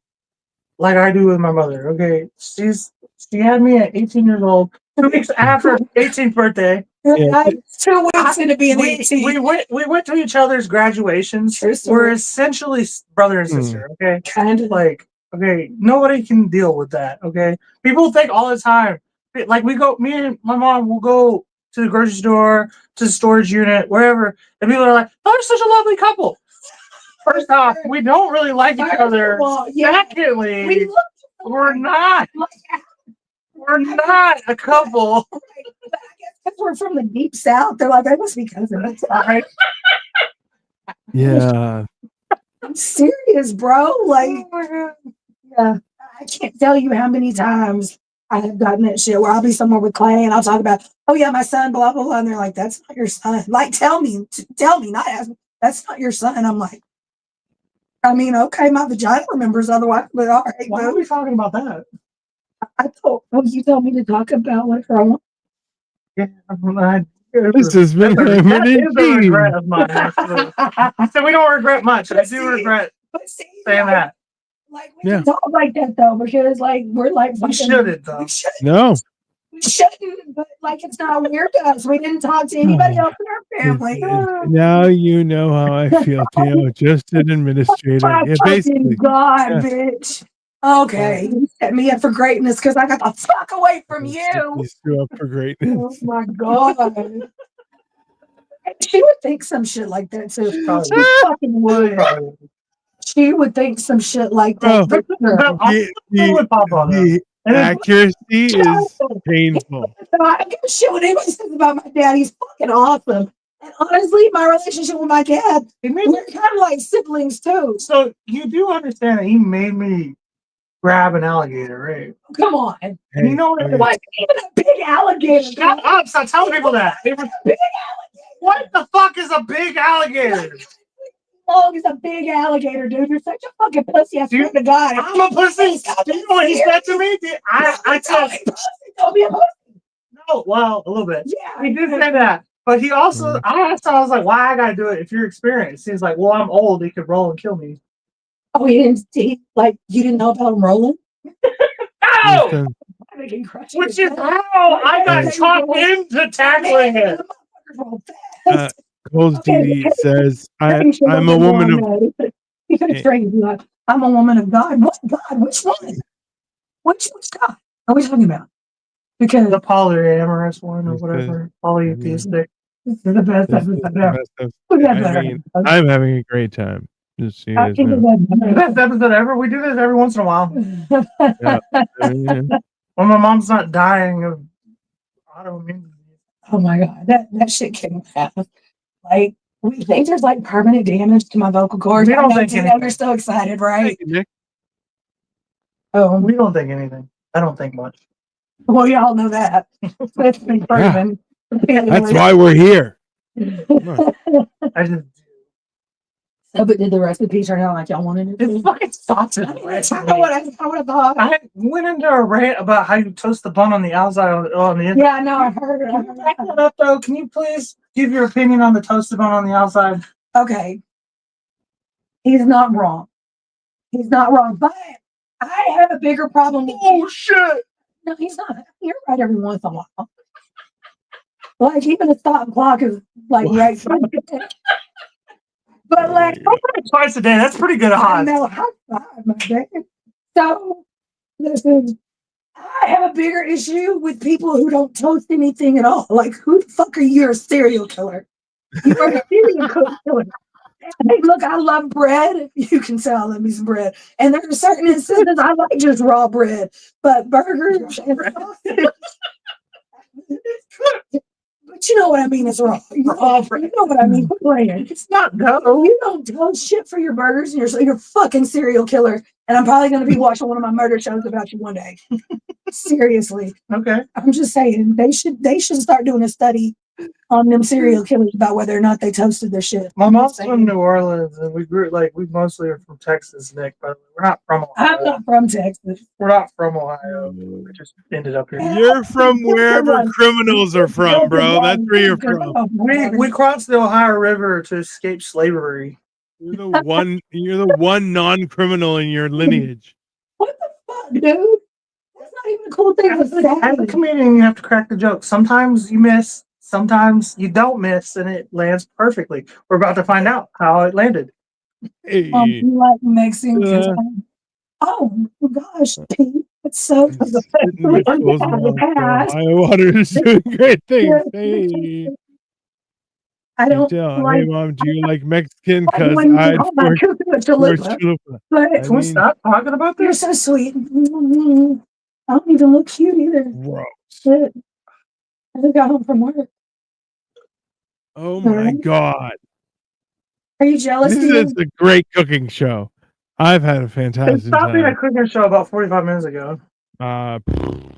like I do with my mother. Okay, she had me at 18 years old. 2 weeks after her 18th birthday, Yeah. 2 weeks into being 18. we went to each other's graduations. True story. We're essentially brother and sister. Okay, Kind of like okay, nobody can deal with that. Okay, people think all the time. Like me and my mom will go to the grocery store, to the storage unit, wherever, and people are like, "Oh, they're such a lovely couple." First off, we don't really like each other. Well, yeah. Secondly, We look we're not. We're not a couple. because we're from the deep south. They're like, I must be cousins. Right? Yeah. I'm serious, bro. Like, Oh my God. yeah, I can't tell you how many times I have gotten that shit where I'll be somewhere with Clay and I'll talk about, oh yeah, my son, blah blah blah, and they're like, that's not your son. Like, tell me, not ask me. That's not your son. And I'm like, I mean, okay, my vagina remembers otherwise, but all right. Why are we talking about that? You told me to talk about what I want. Yeah, This has been that Hammered is and a regret Gene. of mine. Actually, I said we don't regret much. I do regret But see, saying that. like we can talk like that though, because like we're like We shouldn't though. We shouldn't. No. We shouldn't, but like it's not weird to us. We didn't talk to anybody else in our family. Now you know how I feel, Tio. Just an administrator. My Yeah, fucking basically. God, Yeah. bitch. Okay, you set me up for greatness because I got the fuck away from you. You screw up for greatness. Oh my God. She would think some shit like that too. She fucking would. She would think some shit like that. Oh, the accuracy is painful. I don't give a shit what anybody says about my dad. He's fucking awesome. And honestly, my relationship with my dad, we're kind of like siblings too. So you do understand that he made me grab an alligator, right? Come on. Hey, And you know what? okay. It Like even a big alligator. Shut up! Stop telling people that. Big alligator. What the fuck is a big alligator? Oh, he's a big alligator, dude. You're such a fucking pussy. I swear to God. I'm a pussy. Do you know what he said to me? I said, Don't be a pussy. no, well, a little bit. Yeah. He did say that. But he also, I asked him, I was like, why I gotta do it if you're experienced? He's like, well, I'm old. He could roll and kill me. Oh, you didn't know about him rolling? No! Which is how I got talked into tackling it. Coles TV says, I'm a woman of... He could have trained you like, I'm a woman of God. What God? Which one? Which God are we talking about? Because The polyamorous one or whatever. Polytheistic. this is the best episode ever. Who's that I better? mean, I'm having a great time. Just so you I guys think know. The best episode ever. We do this every once in a while. Yeah. When my mom's not dying of autoimmune disease. Oh my God, that shit came fast. Like, we think there's like permanent damage to my vocal cords. We don't I know, think Tina, anything. you're so excited, right? Thank you, Nick. Oh, We don't think anything. I don't think much. well, y'all know that. That's been proven. That's why we're here. Come on. I just So, but did the recipe turn out like y'all wanted it? It's fucking sausage. I mean, that's kind of what I thought. I went into a rant about how you toast the bun on the outside on the inside. Yeah, no, I heard it. Can you back that up though? Can you please give your opinion on the toasted bun on the outside? Okay. He's not wrong. He's not wrong. But I have a bigger problem with shit! No, he's not. You're right every once in a while. Like even a stop clock is like right. But like Twice a day. That's pretty good I odds. know high five, my baby. So listen, I have a bigger issue with people who don't toast anything at all. Like who the fuck are you? You're a serial killer. You are a serial killer. Hey, look, I love bread. You can tell I love me some bread. And there are certain instances I like just raw bread. But burgers and sausage. But you know what I mean? It's raw. Raw bread. You know what I mean? Quit playing. It's not dough. You don't toast shit for your burgers, and you're a fucking serial killer. And I'm probably going to be watching one of my murder shows about you one day. Seriously, Okay. I'm just saying they should start doing a study on them serial killers about whether or not they toasted their shit. My mom's from New Orleans, and we mostly are from Texas, Nick. But we're not from Ohio. I'm not from Texas. We're not from Ohio. We just ended up here. You're from wherever criminals are from, bro. That's where you're from. We crossed the Ohio River to escape slavery. You're the one non-criminal in your lineage. What the fuck, dude? That's not even a cool thing to say. As a comedian, you have to crack the joke. Sometimes you miss, sometimes you don't miss, and it lands perfectly. We're about to find out how it landed. Hey, You like mixing? Oh gosh, Pete, it's so. Ohio water is doing great things. Hey, I don't hey mom, do you like Mexican? like Because when you I'd call my force chalupa, but Can we stop talking about you're this? so sweet. I don't even look cute either. Gross. Shit. I just got home from work. Oh my god. Are you jealous? This is a great cooking show. I've had a fantastic Stop being a time. cooking show about 45 minutes ago. Probably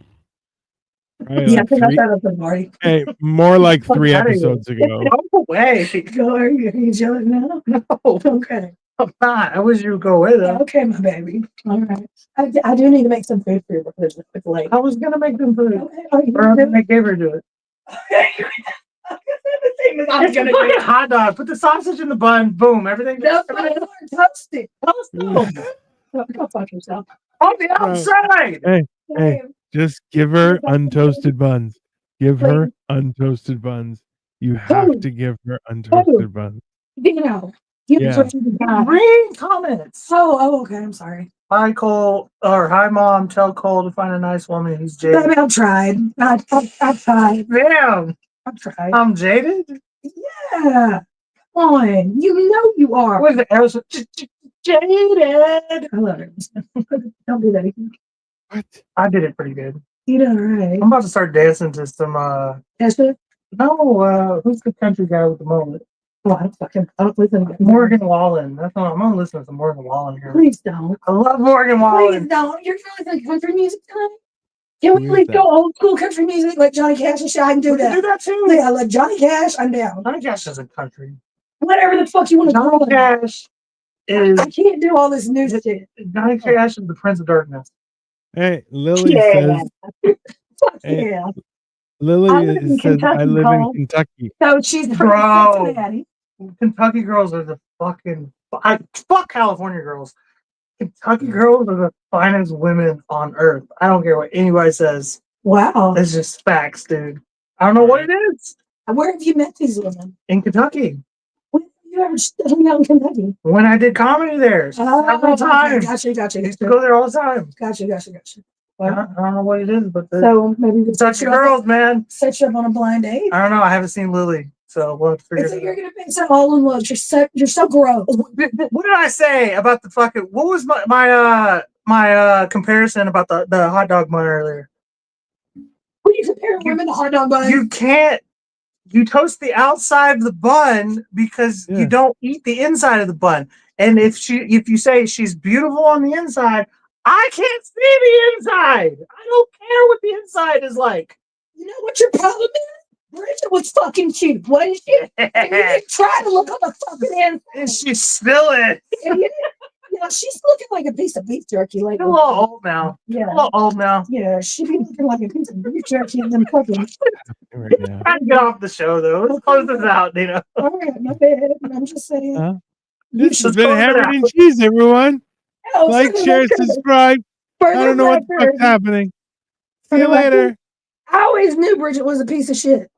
Yeah, like because I three, thought it was Marty. hey, more like Fuck 3 outta here. episodes ago. No way. Go, are you jealous now? No, Okay. I'm not. I wish you would go with us. Okay, my baby. All right. I do need to make some food for you because it's late. I was going to make them food. Okay, are you Or I'm going to make Gabriel do it. the same as I was It's gonna like do. a hot dog. Put the sausage in the bun. Boom. Everything. No, I don't toast it. Go Go fuck yourself. on the outside. Hey, just give her untoasted buns. Give her untoasted buns. You have to give her untoasted buns. You Yeah. what you got. Read comments. Oh, okay. I'm sorry. Hi, Cole. Or hi, Mom. Tell Cole to find a nice woman. He's jaded. Baby, I've tried. I've tried. Damn. I've tried. I'm jaded. Yeah. Come on. You know you are. What is it? Aerosmith? Jaded. I love it. Don't do that again. What? I did it pretty good. You done all right. I'm about to start dancing to some That's it. no, who's the country guy with the mullet? Oh, I don't listen to that. Morgan Wallen. That's what I'm gonna listen to some Morgan Wallen here. Please don't. I love Morgan Please Wallen. don't. You're gonna listen to country music tonight? Can we Who is please that? go old school country music like Johnny Cash and shit? I can do We can do that. that too. Yeah, like Johnny Cash, I'm down. Johnny Cash isn't country. Whatever the fuck you want to call Johnny it. Cash is I can't do all this new shit. Johnny Cash is the Prince of Darkness. Hey, Lily Yeah. says. Fuck Hey, yeah. I Lily live in says I Kentucky, live Cole. in Kentucky. So she's from Bro. Cincinnati. Kentucky girls are the fucking fuck California girls. Kentucky girls are the finest women on earth. I don't care what anybody says. Wow. It's just facts, dude. I don't know what it is. Where have you met these women? In Kentucky. When have you ever hung out in Kentucky? When I did comedy there. Several times. Gotcha. I used to go there all the time. Gotcha. I don't know what it is, but the So maybe we Kentucky girls, man. set you up on a blind date. I don't know. I haven't seen Lily, so we'll have to figure It's like it you're out. gonna be so all in love. You're so gross. What did I say about the fucking? What was my comparison about the hot dog bun earlier? When you compare women to hot dog buns, You can't. You toast the outside of the bun because Yeah. you don't eat the inside of the bun. And if you say she's beautiful on the inside, I can't see the inside. I don't care what the inside is like. you know what your problem is? Bridget was fucking cheap, wasn't she? And you didn't try to look on the fucking end. And she still is. And you didn't, she's looking like a piece of beef jerky. Like A little old now. Yeah. A little old now. Yeah, she be looking like a piece of beef jerky and then fucking. Right now. Trying to get off the show though. Let's close this out, Dina. All right, my bad. I'm just saying. Huh? You This should has been close it Hammered out. and Cheese, everyone. Oh, Like, for the share, record- subscribe. for I the don't know what the record, fuck's happening. For See the you record, later. I always knew Bridget was a piece of shit.